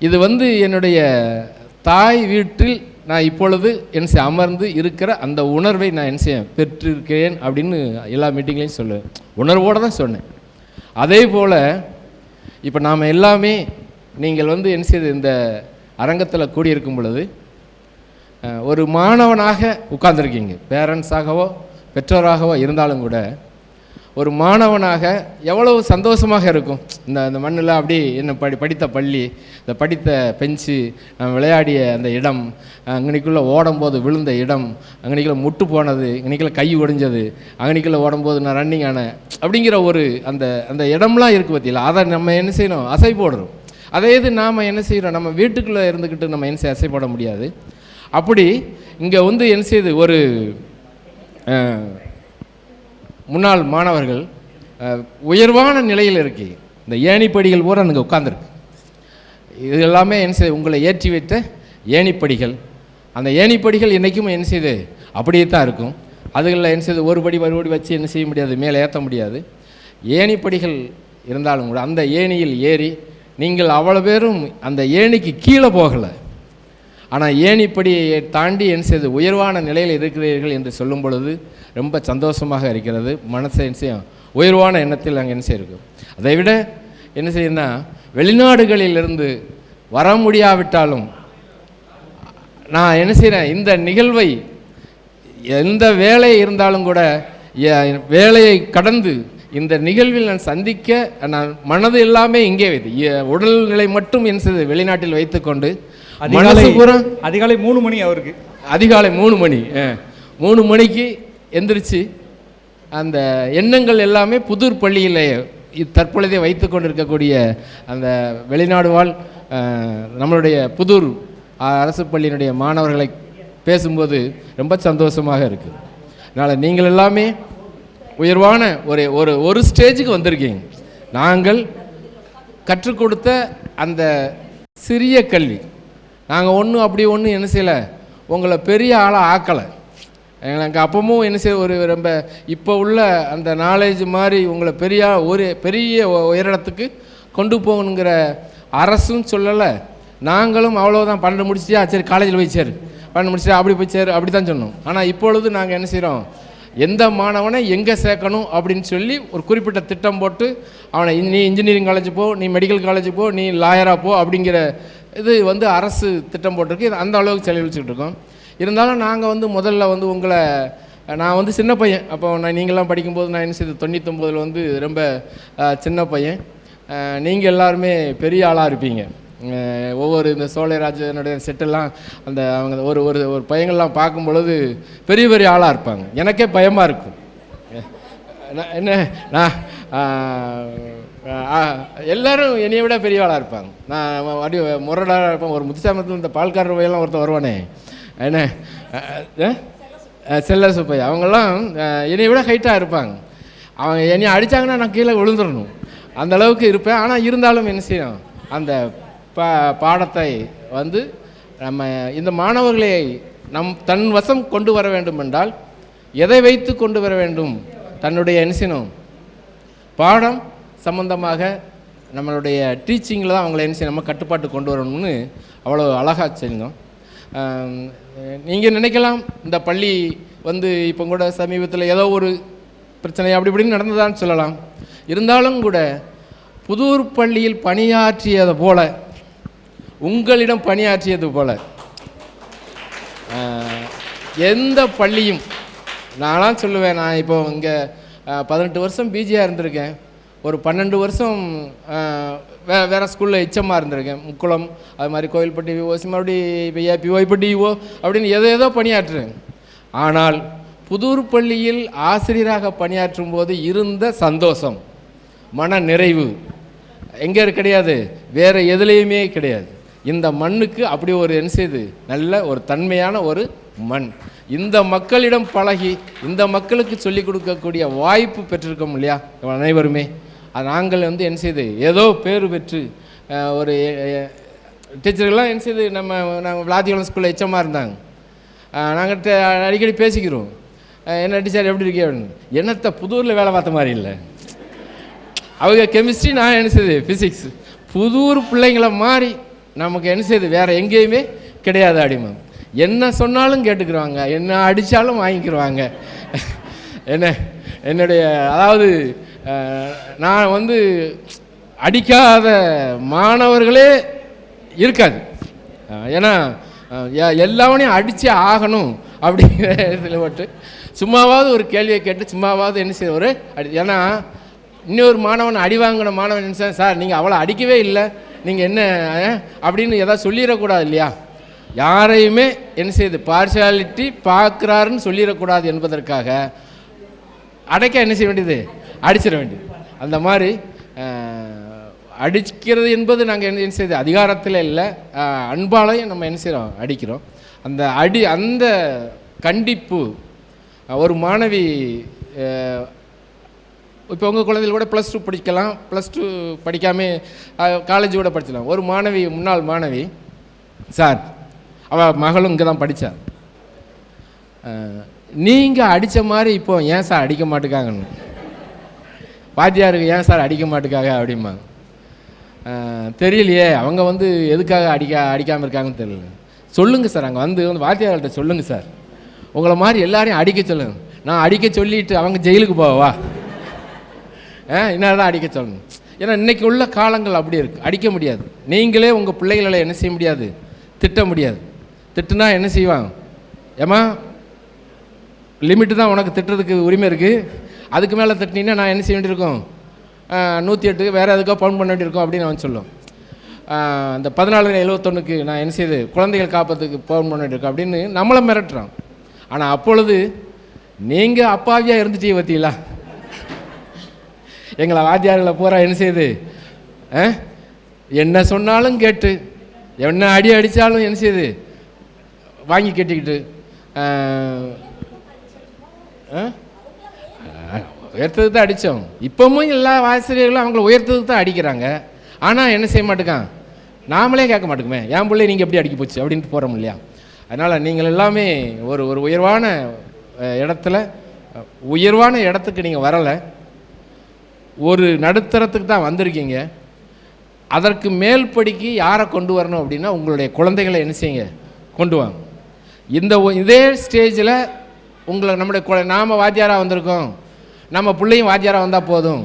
இது வந்து என்னுடைய தாய் வீட்டில் நான் இப்பொழுது என் அமர்ந்து இருக்கிற அந்த உணர்வை நான் என்ன செய்ய பெற்றிருக்கிறேன் அப்படின்னு எல்லா மீட்டிங்லேயும் சொல்லுவேன். உணர்வோடு தான் சொன்னேன். அதே போல் இப்போ நாம் எல்லாமே நீங்கள் வந்து என்ன செய்து இந்த அரங்கத்தில் கூடியிருக்கும் பொழுது ஒரு மாணவனாக உட்கார்ந்துருக்கீங்க. பேரண்ட்ஸாகவோ பெற்றோராகவோ இருந்தாலும் கூட ஒரு மாணவனாக எவ்வளவு சந்தோஷமாக இருக்கும். இந்த மண்ணில் அப்படி என்ன படித்த பள்ளி, இந்த படித்த பெஞ்சு, விளையாடிய அந்த இடம், அங்கனைக்குள்ளே ஓடும்போது விழுந்த இடம், அங்கனைக்குள்ளே முட்டு போனது, அங்கனைக்குள்ளே கை ஒடிஞ்சது, அங்கனைக்குள்ளே ஓடும்போது நான் ரன்னிங் ஆனேன் அப்படிங்கிற ஒரு அந்த இடம்லாம் இருக்குது பற்றியில். அதை நம்ம என்ன செய்யணும், அசை போடுறோம். அதே இது நாம் என்ன செய்கிறோம், நம்ம வீட்டுக்குள்ளே இருந்துக்கிட்டு நம்ம என்ன செய்ய அசை போட முடியாது. அப்படி இங்கே வந்து என்ன செய்யுது, ஒரு முன்னாள் மாணவர்கள் உயர்வான நிலையில் இருக்கு. இந்த ஏணிப்படிகள் பூரா அங்கே உட்காந்துருக்கு. இது எல்லாமே என்ன செய்யுது, உங்களை ஏற்றி வைத்த ஏணிப்படிகள். அந்த ஏணிப்படிகள் என்றைக்கும் என்ன செய்யுது அப்படியே தான் இருக்கும். அதுகளில் என்ன செய்யுது ஒரு படி மறுபடி வச்சு என்ன செய்ய முடியாது, மேலே ஏற்ற முடியாது. ஏணிப்படிகள் இருந்தாலும் கூட அந்த ஏணியில் ஏறி நீங்கள் அவ்வளோ பேரும் அந்த ஏணிக்கு கீழே போகலை. ஆனால் ஏணிப்படியை தாண்டி என்ன செய்து உயர்வான நிலையில் இருக்கிறீர்கள் என்று சொல்லும் பொழுது ரொம்ப சந்தோஷமாக இருக்கிறது. மனசை என்ன செய்யும், உயர்வான எண்ணத்தில் அங்கே என்ன செய்யிருக்கும். அதை விட என்ன செய்யுன்னா, வெளிநாடுகளிலிருந்து வர முடியாவிட்டாலும் நான் என்ன செய்கிறேன், இந்த நிகழ்வை எந்த வேலை இருந்தாலும் கூட வேலையை கடந்து இந்த நிகழ்வில் நான் சந்திக்க நான் மனது எல்லாமே இங்கே வைத்து, உடல்நிலை மட்டும் என்ன செய்து வெளிநாட்டில் வைத்துக்கொண்டு அதிகாலை 3 மணி அவருக்கு அதிகாலை 3 மணிக்கு எந்திரிச்சு அந்த எண்ணங்கள் எல்லாமே புதூர் பள்ளியில் தற்பொழுதே வைத்து கொண்டிருக்கக்கூடிய அந்த வெளிநாடு வாழ் நம்மளுடைய புதூர் அரசு பள்ளியினுடைய மாணவர்களை பேசும்போது ரொம்ப சந்தோஷமாக இருக்குது. அதனால் நீங்கள் எல்லாமே உயர்வான ஒரு ஸ்டேஜுக்கு வந்திருக்கீங்க. நாங்கள் கற்றுக் கொடுத்த அந்த சிறிய கல்வி நாங்கள் ஒன்றும் என்ன செய்யலை, உங்களை பெரிய ஆளாக ஆக்கலை. எனக்கு அப்பவும் என்ன செய்ய ஒரு ரொம்ப இப்போ உள்ள அந்த நாலேஜ் மாதிரி உங்களை பெரிய உயரிடத்துக்கு கொண்டு போகணுங்கிற அரசும் சொல்லலை, நாங்களும் அவ்வளோதான். 12 முடிச்சியா சரி காலேஜில் போய் சேரு, 12 முடிச்சியா அப்படி போய் சேரு, அப்படி தான் சொன்னோம். ஆனால் இப்பொழுது நாங்கள் என்ன செய்கிறோம், எந்த மாணவனை எங்கே சேர்க்கணும் அப்படின்னு சொல்லி ஒரு குறிப்பிட்ட திட்டம் போட்டு அவனை நீ இன்ஜினியரிங் காலேஜ் போ, நீ மெடிக்கல் காலேஜ் போ, நீ லாயராக போ அப்படிங்கிற இது அரசு திட்டம் போட்டிருக்கு. அந்த அளவுக்கு செலவழிச்சுக்கிட்டு இருக்கோம். இருந்தாலும் நாங்கள் முதல்ல உங்களை நான் சின்ன பையன். அப்போ நீங்கள்லாம் படிக்கும்போது நான் என்ன செய்து 99 ரொம்ப சின்ன பையன். நீங்கள் எல்லாருமே பெரிய ஆளாக இருப்பீங்க. ஒவ்வொரு இந்த சோழராஜனுடைய செட்டெல்லாம் அந்த அவங்க ஒரு பையங்கள்லாம் பார்க்கும் பொழுது பெரிய பெரிய ஆளாக இருப்பாங்க. எனக்கே பயமாக இருக்கும். என்ன நான் எல்லோரும் என்னையை விட பெரிய ஆளாக இருப்பாங்க. நான் அப்படி முரடாக இருப்பேன். ஒரு முத்துசாமத்தில் இந்த பால்காரர் வயெல்லாம் ஒருத்தர் வருவானே, என்ன செல்ல சுப்பை, அவங்கெல்லாம் என்னை விட ஹைட்டாக இருப்பாங்க. அவங்க என்னை அடித்தாங்கன்னா நான் கீழே விழுந்துடணும், அந்த அளவுக்கு இருப்பேன். ஆனால் இருந்தாலும் என்ன செய்யணும், அந்த பாடத்தை நம்ம இந்த மாணவர்களை தன் வசம் கொண்டு வர வேண்டும் என்றால் எதை வைத்து கொண்டு வர வேண்டும், தன்னுடைய என்ன செய்யணும், பாடம் சம்பந்தமாக நம்மளுடைய டீச்சிங்கில் தான் அவங்கள என்ன செய்யணும், நம்ம கட்டுப்பாட்டு கொண்டு வரணும்னு அவ்வளோ அழகாக செய்யணும். நீங்கள் நினைக்கலாம் இந்த பள்ளி இப்போ கூட சமீபத்தில் ஏதோ ஒரு பிரச்சனை அப்படி இப்படின்னு நடந்ததான்னு சொல்லலாம். இருந்தாலும் கூட புதூர் பள்ளியில் பணியாற்றியது போல, உங்களிடம் பணியாற்றியது போல எந்த பள்ளியும் நான்லாம் சொல்லுவேன். நான் இப்போ இங்கே 18 வருஷம் பிஜியாக இருந்திருக்கேன். ஒரு 12 வருஷம் வேறு ஸ்கூலில் எச்சமாக இருந்திருக்கேன். முக்குளம், அது மாதிரி கோவில்பட்டி விஓசி, மறுபடியும் இப்போ ஏபிஓ, இப்போ டிஓ அப்படின்னு ஏதோ பணியாற்றுறேன். ஆனால் புதூர் பள்ளியில் ஆசிரியராக பணியாற்றும் போது இருந்த சந்தோஷம், மன நிறைவு எங்கே கிடையாது, வேறு எதுலேயுமே கிடையாது. இந்த மண்ணுக்கு அப்படி ஒரு என்ன செய்து நல்ல ஒரு தன்மையான ஒரு மண். இந்த மக்களிடம் பழகி இந்த மக்களுக்கு சொல்லிக் கொடுக்கக்கூடிய வாய்ப்பு பெற்றிருக்கோம் இல்லையா அனைவருமே. அது நாங்கள் என்ன செய்து ஏதோ பேர் பெற்று ஒரு டீச்சர்கள்லாம் என்ன செய்து நாங்கள் விளாத்திகுளம் ஸ்கூலில் எச்சமாக இருந்தாங்க. நாங்கள் அடிக்கடி பேசிக்கிறோம், என்ன டீச்சர் எப்படி இருக்கே அப்படின்னு. என்னத்தை புதூரில் வேலை பார்த்த மாதிரி இல்லை, அவங்க கெமிஸ்ட்ரி, நான் என்ன செய்யுது ஃபிசிக்ஸ். புதூர் பிள்ளைங்களை மாதிரி நமக்கு என்ன செய்யுது வேறு எங்கேயுமே கிடையாது. அடிமை என்ன சொன்னாலும் கேட்டுக்கிறாங்க, என்ன அடித்தாலும் வாங்கிக்கிடுவாங்க. என்னுடைய அதாவது நான் அடிக்காத மாணவர்களே இருக்காது. ஏன்னா எல்லாவனையும் அடித்தே ஆகணும் அப்படிங்கிற இதில் போட்டு சும்மாவாவது ஒரு கேள்வியை கேட்டு சும்மாவாவது என்ன செய்ய ஒரு ஏன்னா இன்னொரு மாணவன் அடி வாங்கின மாணவன் என்ன சார் நீங்கள் அவ்வளோ அடிக்கவே இல்லை, நீங்கள் என்ன அப்படின்னு எதாவது சொல்லிடக்கூடாது இல்லையா. யாரையுமே என்ன செய்யுது பார்ஷியாலிட்டி பார்க்குறாருன்னு சொல்லிடக்கூடாது என்பதற்காக அடைக்க என்ன செய்ய வேண்டியது, அடிச்சிட வேண்டியது. அந்த மாதிரி அடிக்கிறது என்பது நாங்கள் என்ன செய்யுது அதிகாரத்தில் இல்லை, அன்பாலையும் நம்ம என்ன செய்கிறோம் அடிக்கிறோம். அந்த கண்டிப்பு ஒரு மாணவி இப்போ உங்கள் குழந்தைகள் கூட +2 படிக்கலாம், +2 படிக்காமல் காலேஜ் கூட படிச்சிடலாம். ஒரு மாணவி, முன்னாள் மாணவி சார், அவள் மகளும் இங்கே தான் படித்தார். நீங்கள் அடித்த மாதிரி இப்போ ஏன் சார் அடிக்க மாட்டுக்காங்கன்னு, வாத்தியாருக்கு ஏன் சார் அடிக்க மாட்டுக்காங்க அப்படிம்பாங்க. தெரியலையே அவங்க எதுக்காக அடிக்காமல் இருக்காங்கன்னு தெரியல. சொல்லுங்கள் சார், அங்கே வாத்தியார்கிட்ட சொல்லுங்கள் சார், உங்களை மாதிரி எல்லாரையும் அடிக்க சொல்லுங்கள். நான் அடிக்க சொல்லிட்டு அவங்க ஜெயிலுக்கு போவா, என்ன தான் அடிக்க சொல்லணும். ஏன்னா இன்றைக்கி உள்ள காலங்கள் அப்படி இருக்குது, அடிக்க முடியாது. நீங்களே உங்கள் பிள்ளைகளை என்ன செய்ய முடியாது, திட்ட முடியாது. திட்டுனா என்ன செய்வாங்க, ஏமா லிமிட்டு தான் உனக்கு திட்டுறதுக்கு உரிமை இருக்குது, அதுக்கு மேலே திட்டினீங்கன்னா நான் என்ன செய்ய வேண்டியிருக்கோம், 108 வேறு எதுக்கோ பவுன் பண்ண வேண்டியிருக்கோம் அப்படின்னு அவன் சொல்லும். அந்த 14/71க்கு நான் என்ன செய்யுது குழந்தைகள் காப்பத்துக்கு பவுன் பண்ண வேண்டியிருக்கோம் அப்படின்னு நம்மளை மிரட்டுறான். ஆனால் அப்பொழுது நீங்கள் அப்பாவியாக இருந்துட்டீங்க பார்த்தீங்களா? எங்களை வாத்தியார்களை பூரா என்ன செய்யுது, என்ன சொன்னாலும் கேட்டு, என்ன அடி அடித்தாலும் என்ன செய்யுது வாங்கி கேட்டுக்கிட்டு உயர்த்ததுக்கு தான் அடித்தோம். இப்போவும் எல்லா ஆசிரியர்களும் அவங்கள உயர்த்ததுக்கு தான் அடிக்கிறாங்க. ஆனால் என்ன செய்ய மாட்டேங்கான், நாமளே கேட்க மாட்டேங்குமே, என் பிள்ளை நீங்கள் எப்படி அடிக்க போச்சு அப்படின்ட்டு போகிறோம் இல்லையா? அதனால் நீங்கள் எல்லாமே ஒரு உயர்வான இடத்துல, உயர்வான இடத்துக்கு நீங்கள் வரலை, ஒரு நடுத்தரத்துக்கு தான் வந்திருக்கீங்க. அதற்கு மேல் படிக்கு யாரை கொண்டு வரணும் அப்படின்னா உங்களுடைய குழந்தைகளை என்ன செய்யுங்க, கொண்டு வாங்க. இதே ஸ்டேஜில் உங்களை நம்முடைய நாம் வாத்தியாராக வந்திருக்கோம், நம்ம பிள்ளையும் வாத்தியாராக வந்தால் போதும்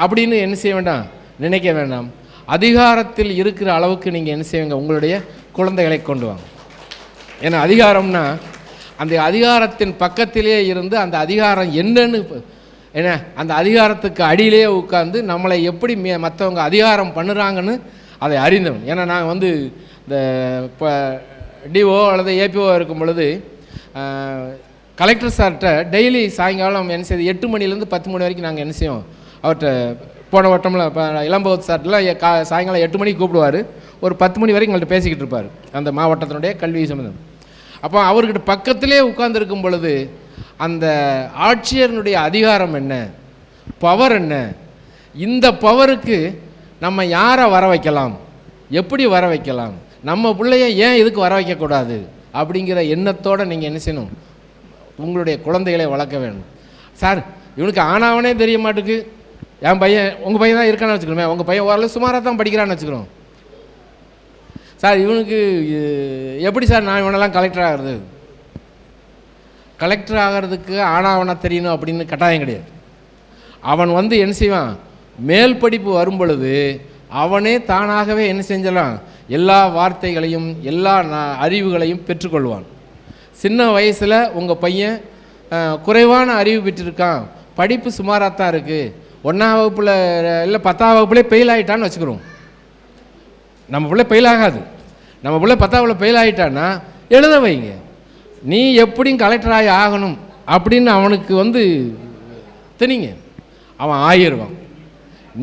அப்படின்னு என்ன செய்ய வேண்டாம், நினைக்க வேண்டாம். அதிகாரத்தில் இருக்கிற அளவுக்கு நீங்கள் என்ன செய்வீங்க, உங்களுடைய குழந்தைகளை கொண்டு வாங்க. ஏன்னா அதிகாரம்னா அந்த அதிகாரத்தின் பக்கத்திலே இருந்து அந்த அதிகாரம் என்னன்னு என்ன, அந்த அதிகாரத்துக்கு அடியிலேயே உட்கார்ந்து நம்மளை எப்படி மற்றவங்க அதிகாரம் பண்ணுறாங்கன்னு அதை அறிந்தவன். ஏன்னா நாங்கள் வந்து இந்த இப்போ டிஓ அல்லது ஏபிஓ இருக்கும் பொழுது கலெக்டர் சார்கிட்ட டெய்லி சாயங்காலம் என்ன செய்யுது 8 மணிலேருந்து 10 மணி வரைக்கும் நாங்கள் என்ன செய்வோம், அவர்கிட்ட போன வட்டமில் இப்போ இளம்பகத் சார்ட்டெலாம் சாயங்காலம் 8 மணிக்கு கூப்பிடுவார், ஒரு 10 மணி வரைக்கும் எங்கள்கிட்ட பேசிக்கிட்டு இருப்பார் அந்த மாவட்டத்தினுடைய கல்வி சம்பந்தம். அப்போ அவர்கிட்ட பக்கத்திலே உட்கார்ந்துருக்கும் பொழுது அந்த ஆட்சியர்னுடைய அதிகாரம் என்ன, பவர் என்ன, இந்த பவருக்கு நம்ம யாரை வர வைக்கலாம், எப்படி வர வைக்கலாம், நம்ம பிள்ளைய ஏன் இதுக்கு வர வைக்கக்கூடாது அப்படிங்கிற எண்ணத்தோடு நீங்கள் என்ன செய்யணும், உங்களுடைய குழந்தைகளை வளர்க்க வேணும். சார் இவனுக்கு ஆனாவனே தெரிய மாட்டுக்கு, என் பையன் உங்கள் பையன் தான் இருக்கான்னு வச்சுக்கிறோமே, உங்கள் பையன் ஓரளவு சுமாராக தான் படிக்கிறான்னு வச்சுக்கிறோம். சார் இவனுக்கு எப்படி சார் நான் இவனெல்லாம் கலெக்டர் ஆகிறது, கலெக்டர் ஆகிறதுக்கு ஆனாவனா தெரியணும் அப்படின்னு கட்டாயம் கிடையாது. அவன் வந்து என்ன செய்வான், மேல் படிப்பு வரும் பொழுது அவனே தானாகவே என்ன செஞ்சலாம், எல்லா வார்த்தைகளையும் எல்லா அறிவுகளையும் பெற்றுக்கொள்வான். சின்ன வயசில் உங்கள் பையன் குறைவான அறிவு பெற்றிருக்கான், படிப்பு சுமாராக தான் இருக்குது, 1ஆம் வகுப்பில் இல்லை 10ஆம் வகுப்புலேயே ஃபெயில் ஆகிட்டான்னு வச்சுக்கிறோம். நம்ம பிள்ளை ஃபெயில் ஆகாது, நம்ம பிள்ளை 10ஆவில் ஃபெயில் ஆகிட்டான்னா எழுத வைங்க, நீ எப்படியும் கலெக்டராகி ஆகணும் அப்படின்னு அவனுக்கு வந்து திணிங்க, அவன் ஆயிடுவான்.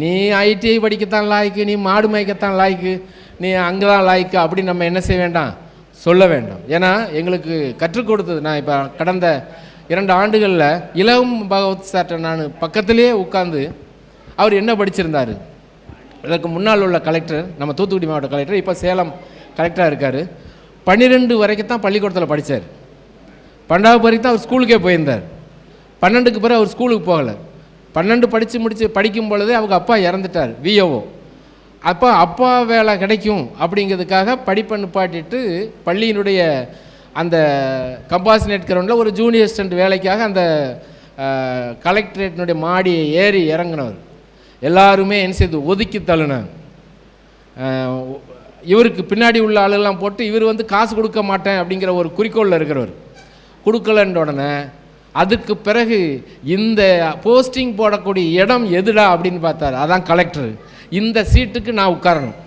நீ ஐடிஐ படிக்கத்தான் லாய்க்கு, நீ மாடு மேய்க்கத்தான் லாய்க்கு, நீ அங்கே தான் லாய்க்கு அப்படின்னு நம்ம என்ன செய்ய வேண்டாம், சொல்ல வேண்டாம். ஏன்னா எங்களுக்கு கற்றுக் கொடுத்தது, நான் இப்போ கடந்த 2 ஆண்டுகளில் இளம் பகவத் சார்ட்ட நான் பக்கத்திலே உட்கார்ந்து அவர் என்ன படிச்சிருந்தார், இதற்கு முன்னால் உள்ள கலெக்டர், நம்ம தூத்துக்குடி மாவட்ட கலெக்டர், இப்போ சேலம் கலெக்டராக இருக்கார், 12 வரைக்கும் தான் பள்ளிக்கூடத்தில் படித்தார், 12வது வரைக்கும் தான் அவர் ஸ்கூலுக்கே போயிருந்தார், 12க்கு பிறகு அவர் ஸ்கூலுக்கு போகலை. 12 படிக்கும் பொழுதே அவங்க அப்பா இறந்துட்டார், விஓஓ. அப்போ அப்பா வேலை கிடைக்கும் அப்படிங்கிறதுக்காக படிப்பை நிப்பாட்டிட்டு பள்ளியினுடைய அந்த கம்பாசினேட் கிரவுண்டில் ஒரு ஜூனியர் அசிஸ்டன்ட் வேலைக்காக அந்த கலெக்டரேட்டினுடைய மாடியை ஏறி இறங்கினவர். எல்லாருமே என்ன செய்து ஒதுக்கி தள்ளினாங்க. இவருக்கு பின்னாடி உள்ள ஆளுகள்லாம் போட்டு இவர் வந்து காசு கொடுக்க மாட்டேன் அப்படிங்கிற ஒரு குறிக்கோளில் இருக்கிறவர். கொடுக்கலன்ற உடனே அதுக்கு பிறகு இந்த போஸ்டிங் போடக்கூடிய இடம் எதுடா அப்படின்னு பார்த்தார், அதான் கலெக்டர். இந்த சீட்டுக்கு நான் உட்காரணும்,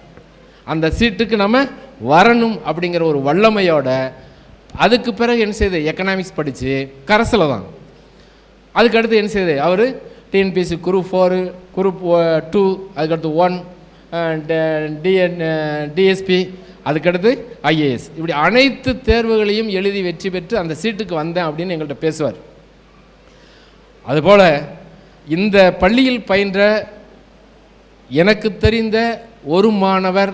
அந்த சீட்டுக்கு நம்ம வரணும் அப்படிங்கிற ஒரு வல்லமையோட அதுக்கு பிறகு என்ன செய்யுது, எக்கனாமிக்ஸ் படித்து கரஸில் தான். அதுக்கடுத்து என்ன செய்யுது, அவர் டிஎன்பிஎஸ்சி குரூப் 4, குரூப் 2, அதுக்கடுத்து 1, டிஎஸ்பி, அதுக்கடுத்து ஐஏஎஸ், இப்படி அனைத்து தேர்வுகளையும் எழுதி வெற்றி பெற்று அந்த சீட்டுக்கு வந்தேன் அப்படின்னு எங்கள்கிட்ட பேசுவார். அதுபோல் இந்த பள்ளியில் பயின்ற எனக்கு தெரிந்த ஒரு மாணவர்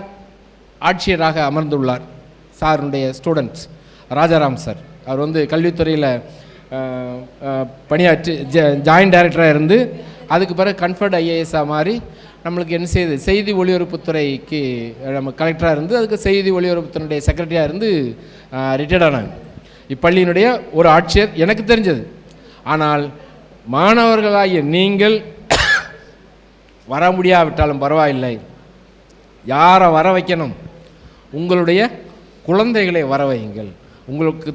ஆட்சியராக அமர்ந்துள்ளார். சாருடைய ஸ்டூடெண்ட்ஸ் ராஜாராம் சார், அவர் வந்து கல்வித்துறையில் பணியாற்றி ஜாயின்ட் டைரக்டராக இருந்து அதுக்கு பிறகு கன்ஃபர்ட் ஐஏஎஸ்ஸாக மாறி நம்மளுக்கு என்ன செய்யுது, செய்தி ஒளிபரப்புத்துறைக்கு நம்ம கலெக்டராக இருந்து அதுக்கு செய்தி ஒளிபரப்புத்துறையுடைய செக்ரட்டரியாக இருந்து ரிட்டையர்ட் ஆனாங்க. இப்பள்ளியினுடைய ஒரு ஆட்சியர் எனக்கு தெரிஞ்சது. ஆனால் மாணவர்களாகிய நீங்கள் வர முடியாவிட்டாலும் பரவாயில்லை, யாரை வர வைக்கணும், உங்களுடைய குழந்தைகளை வர வையுங்கள், உங்களுக்கு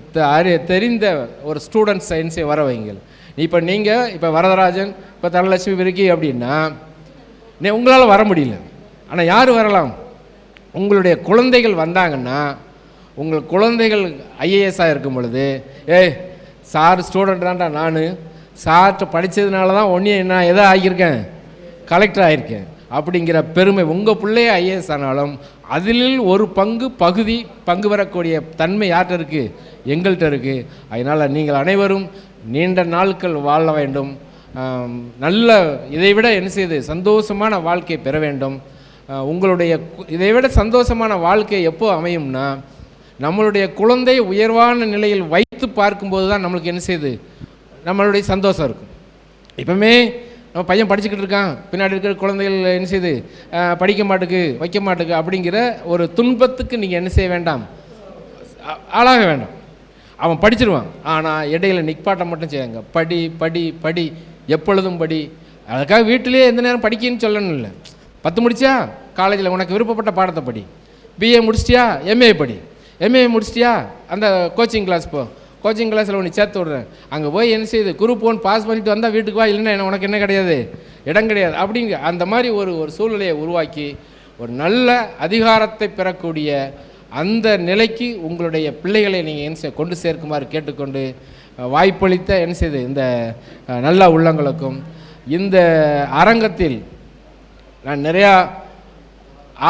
தெரிந்த ஒரு ஸ்டூடெண்ட்ஸ் சயின்ஸை வர வையுங்கள். இப்போ நீங்கள் இப்போ வரதராஜன், இப்போ தனலட்சுமி விருக்கி அப்படின்னா உங்களால் வர முடியல, ஆனால் யார் வரலாம், உங்களுடைய குழந்தைகள் வந்தாங்கன்னா, உங்கள் குழந்தைகள் ஐஏஎஸ்ஸாக இருக்கும் பொழுது சார் ஸ்டூடெண்ட் தான்டா நான், சார்கிட்ட படித்ததுனால தான் நான் எதை ஆகியிருக்கேன், கலெக்டர் ஆகியிருக்கேன் அப்படிங்கிற பெருமை. உங்கள் பிள்ளைய ஐஏஎஸ் ஆனாலும் அதில் ஒரு பங்கு பெறக்கூடிய தன்மை யார்கிட்ட இருக்குது, எங்கள்கிட்ட இருக்குது. அதனால் நீங்கள் அனைவரும் நீண்ட நாட்கள் வாழ வேண்டும், நல்ல இதை விட என்ன செய்து சந்தோஷமான வாழ்க்கை பெற வேண்டும். உங்களுடைய இதை விட சந்தோஷமான வாழ்க்கை எப்போ அமையும்னா, நம்மளுடைய குழந்தை உயர்வான நிலையில் வைத்து பார்க்கும்போது தான் நம்மளுக்கு என்ன செய்யுது, நம்மளுடைய சந்தோஷம் இருக்கும். இப்போமே நம்ம பையன் படிச்சுக்கிட்டு இருக்கான், பின்னாடி இருக்கிற குழந்தைகள் என்ன செய்யுது, படிக்க மாட்டுக்கு வைக்க மாட்டுக்கு அப்படிங்கிற ஒரு துன்பத்துக்கு நீங்கள் என்ன செய்ய வேண்டாம், ஆளாக வேண்டாம். அவன் படிச்சிருவான், ஆனால் இடையில நிற்பாட்டம் மட்டும் செய்யாங்க. படி படி படி, எப்பொழுதும் படி. அதுக்காக வீட்டிலே எந்த நேரம் படிக்கன்னு சொல்லணும் இல்லை. 10 முடிச்சியா காலேஜில் உனக்கு விருப்பப்பட்ட பாடத்தை படி, பிஏ முடிச்சிட்டியா எம்ஏ படி, எம்ஏ முடிச்சிட்டியா அந்த கோச்சிங் கிளாஸ் போ, கோச்சிங் கிளாஸில் உன்னை சேர்த்து விட்றேன், அங்கே போய் என்ன செய்யுது குரூப் 1 பாஸ் பண்ணிட்டு வந்தால் வீட்டுக்கு வா, இல்லைன்னா உனக்கு என்ன கிடையாது, இடம் கிடையாது அப்படிங்க. அந்த மாதிரி ஒரு சூழ்நிலையை உருவாக்கி ஒரு நல்ல அதிகாரத்தை பெறக்கூடிய அந்த நிலைக்கு உங்களுடைய பிள்ளைகளை நீங்கள் என்ன கொண்டு சேர்க்குமாறு கேட்டுக்கொண்டு, வாய்ப்பளித்த என்ன செய்து இந்த நல்ல உள்ளங்களுக்கும் இந்த அரங்கத்தில் நான் நிறையா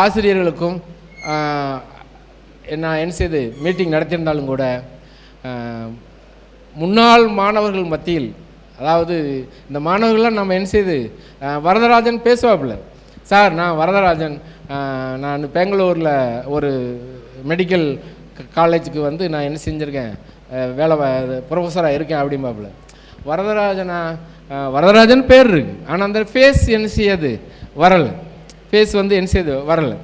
ஆசிரியர்களுக்கும் நான் என்ன செய்து மீட்டிங் நடத்தியிருந்தாலும் கூட முன்னாள் மாணவர்கள் மத்தியில், அதாவது இந்த மாணவர்கள்லாம் நம்ம என்ன செய்து வரதராஜன் பேசுவாப்புல, சார் நான் வரதராஜன், நான் பெங்களூரில் ஒரு மெடிக்கல் காலேஜுக்கு வந்து நான் என்ன செஞ்சுருக்கேன், வேலை ப்ரொஃபஸராக இருக்கேன் அப்படிம்பாப்புல. வரதராஜன் பேர் இருக்குது, ஆனால் அந்த ஃபேஸ் என்ன செய்யாது வரலை, ஃபேஸ் வந்து என்ன செய்யுது வரலை.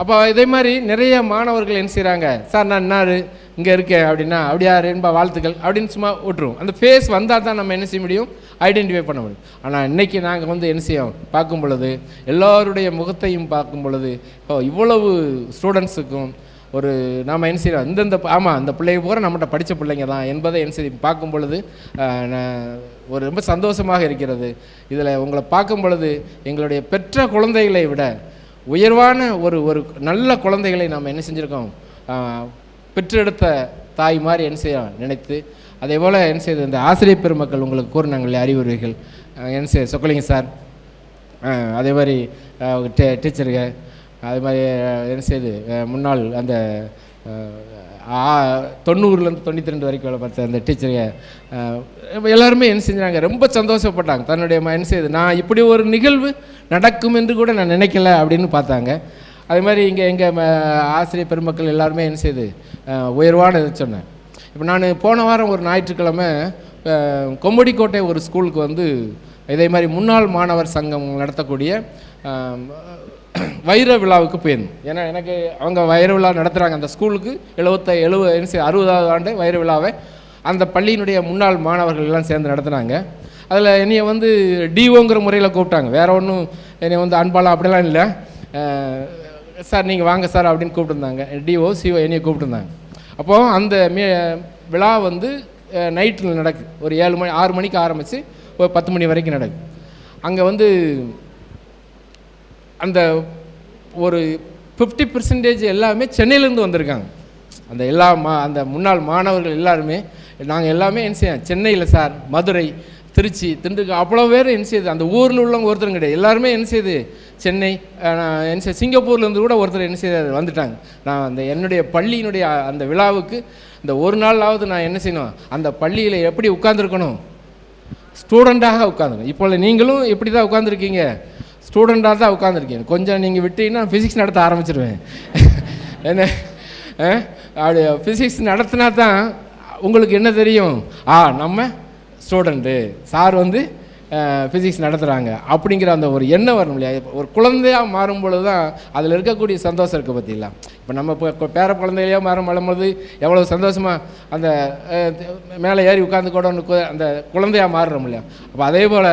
அப்போ இதே மாதிரி நிறைய மாணவர்கள் என்ன செய்கிறாங்க, சார் நான் என்னாரு இங்கே இருக்கேன் அப்படின்னா, அப்படியா என்பா வாழ்த்துக்கள் அப்படின்னு சும்மா விட்டுருவோம். அந்த ஃபேஸ் வந்தால் தான் நம்ம என்ன செய்ய முடியும், ஐடென்டிஃபை பண்ண முடியும். ஆனால் இன்றைக்கி நாங்கள் வந்து என்ன செய்யோம் பார்க்கும் பொழுது, எல்லோருடைய முகத்தையும் பார்க்கும் பொழுது, இப்போ இவ்வளவு ஸ்டூடெண்ட்ஸுக்கும் ஒரு நாம் என்ன செய்கிறோம், இந்தந்த ஆமாம் அந்த பிள்ளைங்க பூரா நம்மகிட்ட படித்த பிள்ளைங்க தான் என்பதை என்ன செய்ய பார்க்கும் பொழுது ஒரு ரொம்ப சந்தோஷமாக இருக்கிறது. இதில் உங்களை பார்க்கும் பொழுது எங்களுடைய பெற்ற குழந்தைகளை விட உயர்வான ஒரு நல்ல குழந்தைகளை நாம் என்ன செஞ்சுருக்கோம், பெற்றெடுத்த தாய் மாதிரி என்ன செய்ய நினைத்து, அதே போல் என்ன செய்யுது இந்த ஆசிரியர் பெருமக்கள் உங்களுக்கு கூறினாங்களே அறிவுரைகள் என்ன செய்ய சொக்கலிங்க சார், அதே மாதிரி டீச்சருங்க, அது மாதிரி என்ன செய்யுது முன்னாள் அந்த 90லேருந்து 92 வரைக்கும் வேலை பார்த்த அந்த டீச்சருங்க எல்லாருமே என்ன செஞ்சாங்க, ரொம்ப சந்தோஷப்பட்டாங்க. தன்னுடைய என்ன செய்யுது, நான் இப்படி ஒரு நிகழ்வு நடக்கும் என்று கூட நான் நினைக்கல அப்படின்னு பார்த்தாங்க. அது மாதிரி இங்கே எங்கள் ஆசிரியர் பெருமக்கள் எல்லாருமே என்ன செய்யுது உயர்வான இது சொன்னேன். இப்போ நான் போன வாரம் ஒரு ஞாயிற்றுக்கிழமை கொம்படிக்கோட்டை ஒரு ஸ்கூலுக்கு வந்து இதே மாதிரி முன்னாள் மாணவர் சங்கம் நடத்தக்கூடிய வைர விழாவுக்கு போயிருந்தோம். ஏன்னா எனக்கு அவங்க வைர விழா நடத்துகிறாங்க அந்த ஸ்கூலுக்கு 60வது ஆண்டு வைர விழாவை அந்த பள்ளியினுடைய முன்னாள் மாணவர்கள் எல்லாம் சேர்ந்து நடத்துனாங்க. அதில் என்னையை வந்து டிஓங்கிற முறையில் கூப்பிட்டாங்க, வேறு ஒன்றும் என்னை வந்து அன்பாலாம் அப்படிலாம் இல்லை, சார் நீங்கள் வாங்க சார் அப்படின்னு கூப்பிட்டுருந்தாங்க. டிஓ சிஓ என்னையை கூப்பிட்டுருந்தாங்க. அப்போது அந்த விழா வந்து நைட்டில் நடக்குது, ஒரு 6 மணிக்கு ஆரம்பித்து ஒரு 10 மணி வரைக்கும் நடக்குது. அங்கே வந்து அந்த ஒரு 50% எல்லாமே சென்னையிலேருந்து வந்திருக்காங்க. அந்த அந்த முன்னாள் மாணவர்கள் எல்லாருமே நாங்கள் எல்லாமே என்ன செய்ய சென்னையில் சார், மதுரை, திருச்சி, திண்டுக்கல் அவ்வளோ பேர் என்ன செய்யுது, அந்த ஊரில் உள்ளவங்க ஒருத்தரும் கிடையாது, எல்லாருமே என்ன செய்யுது சென்னை என்ன செய்ய சிங்கப்பூர்லேருந்து கூட ஒருத்தர் என்ன செய்ய வந்துட்டாங்க. நான் அந்த என்னுடைய பள்ளியினுடைய அந்த விழாவுக்கு இந்த ஒரு நாளாவது நான் என்ன செய்யணும், அந்த பள்ளியில் எப்படி உட்காந்துருக்கணும், ஸ்டூடெண்ட்டாக உட்காந்துருக்கணும். இப்போ நீங்களும் இப்படி தான் உட்காந்துருக்கீங்க, ஸ்டூடெண்ட்டாக தான் உட்காந்துருக்கீங்க. கொஞ்சம் நீங்கள் விட்டீங்கன்னா ஃபிசிக்ஸ் நடத்த ஆரம்பிச்சிடுவேன். என்ன அப்படி ஃபிசிக்ஸ் நடத்தினா தான் உங்களுக்கு என்ன தெரியும், நம்ம ஸ்டூடெண்ட்டு சார் வந்து ஃபிசிக்ஸ் நடத்துகிறாங்க அப்படிங்கிற அந்த ஒரு எண்ணம் வரணும் இல்லையா. ஒரு குழந்தையாக மாறும் பொழுது தான் அதில் இருக்கக்கூடிய சந்தோஷம் இருக்குது பார்த்தீங்களா. இப்போ நம்ம இப்போ பேர குழந்தையிலேயே வரும்பொழுது எவ்வளோ சந்தோஷமாக அந்த மேலே ஏறி உட்காந்து கூட அந்த குழந்தையாக மாறுறோம் இல்லையா. அப்போ அதே போல்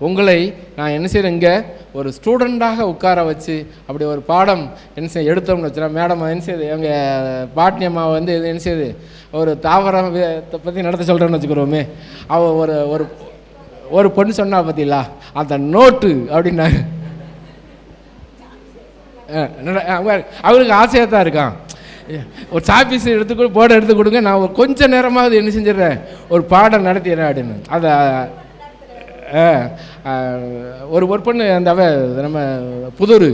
உங்களை நான் என்ன செய்கிறேன், இங்கே ஒரு ஸ்டூடெண்ட்டாக உட்கார வச்சு அப்படி ஒரு பாடம் என்ன செய்ய எடுத்தோம்னு வச்சுனா, மேடம் என்ன செய்யுது எங்கள் பாட்னி அம்மா வந்து என்ன செய்யுது ஒரு தாவரம் பற்றி நடத்த சொல்கிறேன்னு வச்சுக்கிறோமே, அவள் ஒரு ஒரு பொண்ணு சொன்னா பார்த்தீங்களா, அந்த நோட்டு அப்படின்னாங்க. அவங்களுக்கு ஆசையாக தான் இருக்கான், ஒரு சாப்பீஸ் போர்டை எடுத்து கொடுங்க, நான் ஒரு கொஞ்ச நேரமாவது என்ன செஞ்சிடறேன், ஒரு பாடம் நடத்திடுறேன் அப்படின்னு. அதை ஒரு ஒர்க் பண்ணு அந்த நம்ம புதூர்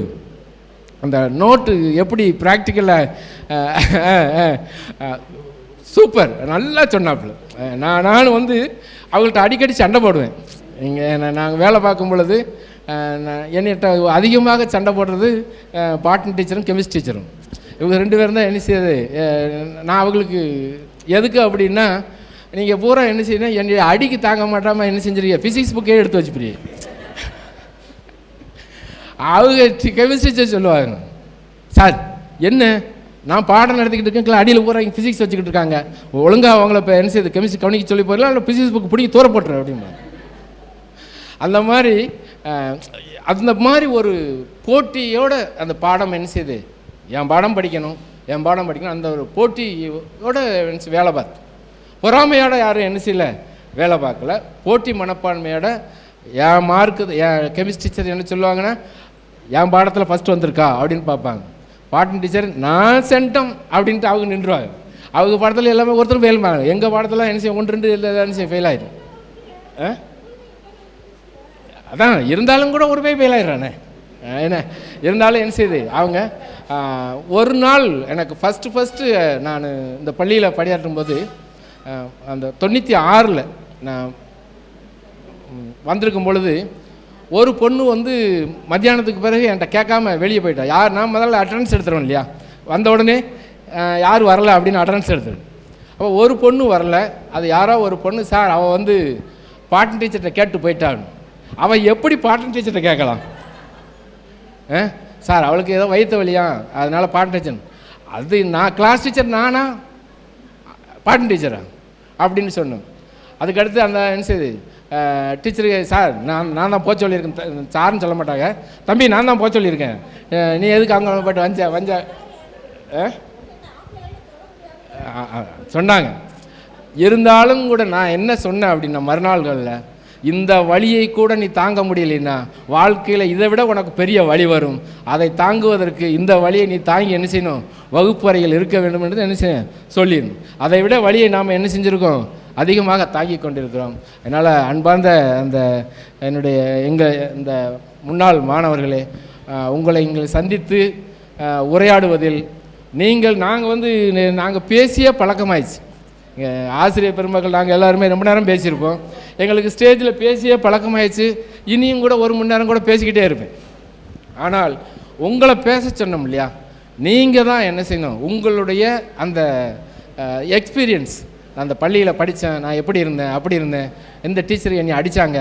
அந்த நோட்டு எப்படி ப்ராக்டிக்கலாக சூப்பர் நல்லா சொன்னாப்புல. நான் வந்து அவங்கள்ட்ட அடிக்கடி சண்டை போடுவேன். இங்கே நாங்கள் வேலை பார்க்கும் பொழுது என்னிட்ட அதிகமாக சண்டை போடுறது பாட்னி டீச்சரும் கெமிஸ்ட்ரி டீச்சரும். இவங்க 2 பேரும் தான் என்ன செய்யுது. நான் அவங்களுக்கு எதுக்கு அப்படின்னா, நீங்கள் பூரா என்ன செய்யணும், என்னுடைய அடிக்கு தாங்க மாட்டாமல் என்ன செஞ்சிருக்கீங்க, ஃபிசிக்ஸ் புக்கே எடுத்து வச்சுப்பிடியே. அவங்க கெமிஸ்ட்ரி டீச்சர் சொல்லுவாங்க, சார் என்ன நான் பாடம் நடத்திக்கிட்டு இருக்கேன், அடியில் பூரா இங்கே ஃபிசிக்ஸ் வச்சுக்கிட்டு இருக்காங்க, ஒழுங்காக அவங்கள இப்போ என்ன செய்யுது கெமிஸ்ட்ரி கவனிக்க சொல்லி போயிடலாம், இல்லை ஃபிசிக்ஸ் புக் பிடிக்க தூர போட்டுறேன் அப்படின்னா. அந்த மாதிரி ஒரு போட்டியோடு அந்த பாடம் என்ன செய்யுது, என் பாடம் படிக்கணும் அந்த ஒரு போட்டியோட வேலை பார்த்து, பொறாமையோட யாரும் என்ன செய்யலை வேலை பார்க்கல. போட்டி மனப்பான்மையோட என் மார்க்கு என் கெமிஸ்ட்ரி டீச்சர் என்ன சொல்லுவாங்கன்னா, என் பாடத்தில் ஃபஸ்ட்டு வந்திருக்கா அப்படின்னு பார்ப்பாங்க. பாட்னி டீச்சர் நான் சென்டம் அப்படின்ட்டு அவங்க நின்றுவாங்க. அவங்க பாடத்தில் எல்லாமே ஒருத்தரும் ஃபெயில் பண்ணாங்க. எங்கள் பாடத்தில் என்ன செய்யும் 1 2 என்ன செய்யும் ஃபெயில் ஆகிடும். அதான் இருந்தாலும் கூட ஒரு போய் ஃபெயில் ஆகிடுறானே என்ன இருந்தாலும் என்ன செய்யுது. அவங்க ஒரு நாள் எனக்கு ஃபஸ்ட்டு நான் இந்த பள்ளியில் பணியாற்றும் போது அந்த 96 நான் வந்திருக்கும் பொழுது ஒரு பொண்ணு வந்து மத்தியானத்துக்கு பிறகு என்கிட்ட கேட்காம வெளியே போயிட்டா. நான் முதல்ல அட்டண்டன்ஸ் எடுத்துருவேன் இல்லையா, வந்த உடனே யார் வரல அப்படின்னு அட்டண்டன்ஸ் எடுத்துருவேன். அப்போ ஒரு பொண்ணு வரல, அது யாரோ ஒரு பொண்ணு, சார் அவள் வந்து பாட்னி டீச்சர்கிட்ட கேட்டு போயிட்டான்னு. அவள் எப்படி பாட்னி டீச்சர்கிட்ட கேட்கலாம், சார் அவளுக்கு ஏதோ வயிற்று வலியா அதனால் பாட்னி டீச்சர், அது நான் கிளாஸ் டீச்சர் நானா பாட்னி டீச்சரா அப்படின்னு சொன்னேன். அதுக்கடுத்து அந்த என்ன செய்யுது டீச்சருக்கு, சார் நான் தான் போக சொல்லியிருக்கேன், சார்னு சொல்ல மாட்டாங்க, தம்பி நான் தான் போக சொல்லியிருக்கேன், நீ எதுக்கு அங்கே போய்ட்டு வஞ்ச சொன்னாங்க. இருந்தாலும் கூட நான் என்ன சொன்னேன் அப்படின்னா, மறுநாள்களில் இந்த வழியை கூட நீ தாங்க முடியலைன்னா வாழ்க்கையில் இதை விட உனக்கு பெரிய வழி வரும், அதை தாங்குவதற்கு இந்த வழியை நீ தாங்கி என்ன செய்யணும், வகுப்பறையில் இருக்க வேண்டும் என்று என்ன செய்ய சொல்லிடணும். அதை விட வழியை நாம் என்ன செஞ்சுருக்கோம், அதிகமாக தாங்கி கொண்டிருக்கிறோம். அதனால் அன்பார்ந்த அந்த என்னுடைய இந்த முன்னாள் மாணவர்களே, உங்களை இங்கே சந்தித்து உரையாடுவதில் நாங்கள் பேசிய பழக்கமாயிடுச்சு. ஆசிரியர் பெருமக்கள் நாங்கள் எல்லாருமே ரொம்ப நேரம் பேசியிருப்போம். எங்களுக்கு ஸ்டேஜில் பேசிய பழக்கமாயிடுச்சு. இனியும் கூட 1 மணி நேரம் கூட பேசிக்கிட்டே இருப்பேன். ஆனால் உங்களை பேச சொன்னோம் இல்லையா, நீங்கள் தான் என்ன செய்யணும், உங்களுடைய அந்த எக்ஸ்பீரியன்ஸ், அந்த பள்ளியில் படித்தேன், நான் எப்படி இருந்தேன் அப்படி இருந்தேன், எந்த டீச்சர் என்னை அடித்தாங்க,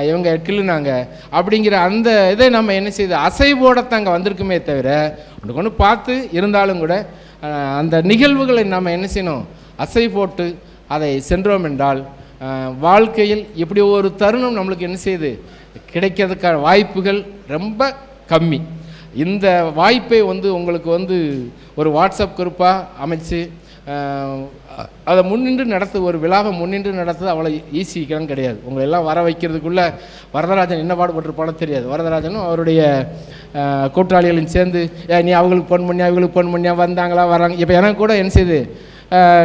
இவங்க கிள்ளுனாங்க அப்படிங்கிற அந்த இதை நம்ம என்ன செய்யுது அசைவோடத்தாங்க வந்திருக்குமே தவிர ஒன்று பார்த்து இருந்தாலும் கூட அந்த நிகழ்வுகளை நாம் என்ன செய்யணும், அசை போட்டு அதை சென்றோம் என்றால் வாழ்க்கையில் இப்படி ஒரு தருணம் நம்மளுக்கு என்ன செய்யுது கிடைக்கிறதுக்கான வாய்ப்புகள் ரொம்ப கம்மி. இந்த வாய்ப்பை உங்களுக்கு ஒரு வாட்ஸ்அப் குரூப்பாக அமைச்சு அதை முன்னின்று ஒரு விழாவை முன்னின்று நடத்துறது அவ்வளோ ஈஸிக்கெல்லாம் கிடையாது. உங்களை எல்லாம் வர வைக்கிறதுக்குள்ளே வரதராஜன் என்ன பாடுபட்டுருப்பானோ தெரியாது. வரதராஜனும் அவருடைய கூட்டாளிகளும் சேர்ந்து நீ அவங்களுக்கு ஃபோன் பண்ணியா இவங்களுக்கு ஃபோன் பண்ணியா வந்தாங்களா வராங்க. இப்போ எனக்கு கூட என்ன செய்யுது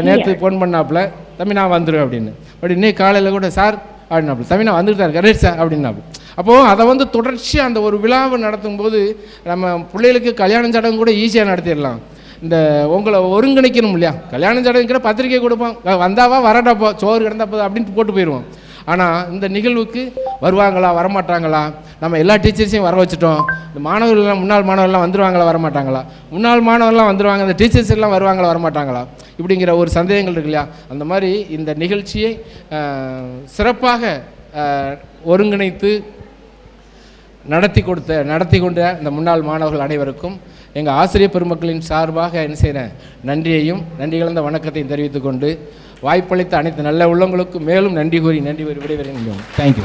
நேற்று ஃபோன் பண்ணாப்புல, தம்பி நான் வந்துடுவேன் அப்படின்னு. அப்படி இன்னைக்கு காலையில் கூட சார் அப்படின்னாப்புல, தம்பி நான் வந்துட்டு தான் இருக்கேன் ரைட் சார் அப்படின்னாப்புல. அப்போது அதை தொடர்ச்சியாக அந்த ஒரு விழாவை நடத்தும் போது நம்ம பிள்ளைகளுக்கு கல்யாணம் சடங்கு கூட ஈஸியாக நடத்திடலாம். இந்த உங்களை ஒருங்கிணைக்கணும் இல்லையா, கல்யாணம் சடங்குக்கிற பத்திரிக்கை கொடுப்போம், வந்தாவா வரட்டாப்போ சோறு கிடந்தாப்போ அப்படின்ட்டு போட்டு போயிடுவோம். ஆனால் இந்த நிகழ்வுக்கு வருவாங்களா வரமாட்டாங்களா, நம்ம எல்லா டீச்சர்ஸையும் வர வச்சுட்டோம், இந்த மாணவர்கள்லாம் முன்னாள் மாணவர்கள்லாம் வந்துடுவாங்களா வரமாட்டாங்களா, முன்னாள் மாணவர்கள்லாம் வந்துடுவாங்க, இந்த டீச்சர்ஸ் எல்லாம் வருவாங்களா வரமாட்டாங்களா இப்படிங்கிற ஒரு சந்தேகங்கள் இருக்கு இல்லையா. அந்த மாதிரி இந்த நிகழ்ச்சியை சிறப்பாக ஒருங்கிணைத்து நடத்தி கொண்ட இந்த முன்னாள் மாணவர்கள் அனைவருக்கும் எங்கள் ஆசிரியர் பெருமக்களின் சார்பாக என்ன செய்கிறேன் நன்றியையும் நன்றி கலந்த வணக்கத்தையும் தெரிவித்துக் கொண்டு வாய்ப்பளித்த அனைத்து நல்ல உள்ளங்களுக்கும் மேலும் நன்றி கூறி விடைபெறுகிறேன். தேங்க்யூ.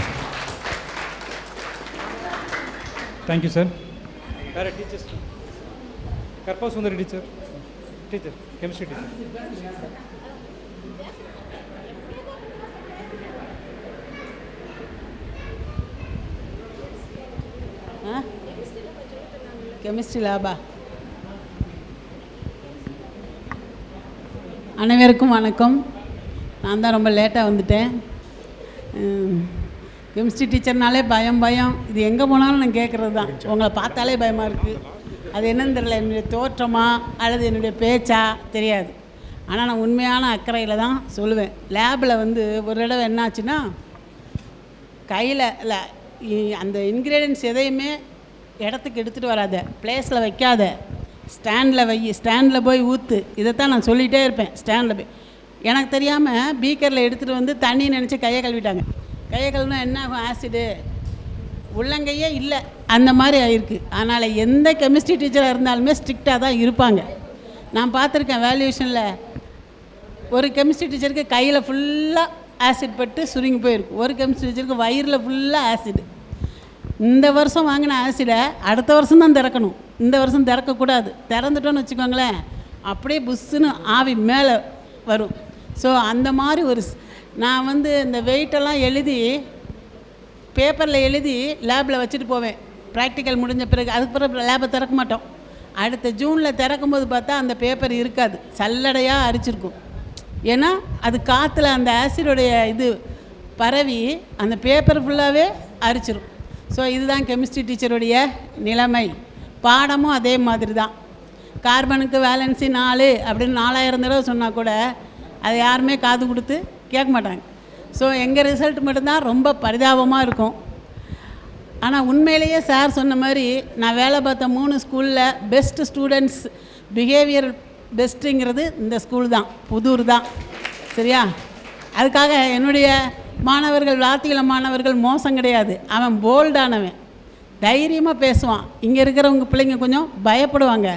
Thank you sir. வேறு டீச்சர்ஸ், கற்பா சுந்தரி டீச்சர் கெமிஸ்ட்ரி டீச்சர். கெமிஸ்ட்ரி லேபா அனைவருக்கும் வணக்கம். நான் தான் ரொம்ப லேட்டாக வந்துட்டேன். கெமிஸ்ட்ரி டீச்சர்னாலே பயம் இது எங்கே போனாலும் நான் கேட்குறது தான். உங்களை பார்த்தாலே பயமாக இருக்குது. அது என்னன்னு தெரியல, என்னுடைய தோற்றமா அல்லது என்னுடைய பேச்சா தெரியாது. ஆனால் நான் உண்மையான அக்கறையில் தான் சொல்லுவேன். லேபில் வந்து ஒரு தடவை என்னாச்சுன்னா, கையில் இல்லை அந்த இன்க்ரீடியன்ஸ் எதையுமே இடத்துக்கு எடுத்துகிட்டு வராத, பிளேஸில் வைக்காத, ஸ்டாண்டில் வை, ஸ்டாண்டில் போய் ஊற்று, இதைத்தான் நான் சொல்லிகிட்டே இருப்பேன். ஸ்டாண்டில் போய் எனக்கு தெரியாமல் பீக்கரில் எடுத்துகிட்டு வந்து தண்ணி நினச்சி கையை கழுவிட்டாங்க. கையை கழுவினா என்ன ஆகும்? ஆசிடு உள்ளங்கையே இல்லை, அந்த மாதிரி ஆயிருக்கு. அதனால் எந்த கெமிஸ்ட்ரி டீச்சராக இருந்தாலுமே ஸ்ட்ரிக்டாக தான் இருப்பாங்க. நான் பார்த்துருக்கேன் வேல்யூஷனில் ஒரு கெமிஸ்ட்ரி டீச்சருக்கு கையில் ஃபுல்லாக ஆசிட் பட்டு சுருங்கி போயிருக்கு. ஒரு கெமிஸ்ட்ரி டீச்சருக்கு வயிறில் ஃபுல்லாக ஆசிடு. இந்த வருஷம் வாங்கின ஆசிடை அடுத்த வருஷம் தான் திறக்கணும், இந்த வருஷம் திறக்கக்கூடாது. திறந்துட்டோன்னு வச்சுக்கோங்களேன், அப்படியே புஷ்ஷுன்னு ஆவி மேலே வரும். ஸோ அந்த மாதிரி ஒரு நான் வந்து இந்த வெயிட்டெல்லாம் எழுதி பேப்பரில் எழுதி லேபில் வச்சுட்டு போவேன். ப்ராக்டிக்கல் முடிஞ்ச பிறகு அதுக்கு பிறகு லேபை திறக்க மாட்டோம். அடுத்த ஜூனில் திறக்கும்போது பார்த்தா அந்த பேப்பர் இருக்காது, சல்லடையாக அரிச்சிருக்கும். ஏன்னா அது காற்றுல அந்த ஆசிடோடைய இது பரவி அந்த பேப்பர் ஃபுல்லாகவே அரிச்சிரும். ஸோ இதுதான் கெமிஸ்ட்ரி டீச்சருடைய நிலைமை. பாடமும் அதே மாதிரி தான். கார்பனுக்கு வேலன்சி 4 அப்படின்னு 4000 தடவை சொன்னால் கூட அதை யாருமே காது கொடுத்து கேட்க மாட்டாங்க. ஸோ எங்கள் ரிசல்ட் மட்டும்தான் ரொம்ப பரிதாபமாக இருக்கும். ஆனால் உண்மையிலேயே சார் சொன்ன மாதிரி நான் வேலை பார்த்த 3 ஸ்கூலில் பெஸ்ட்டு ஸ்டூடெண்ட்ஸ் பிஹேவியர் பெஸ்ட்டுங்கிறது இந்த ஸ்கூல் தான், புதூர் தான். சரியா? அதுக்காக என்னுடைய மாணவர்கள், வார்த்தைகள மாணவர்கள் மோசம் கிடையாது. அவன் போல்டானவன், தைரியமாக பேசுவான். இங்கே இருக்கிறவங்க பிள்ளைங்க கொஞ்சம் பயப்படுவாங்க.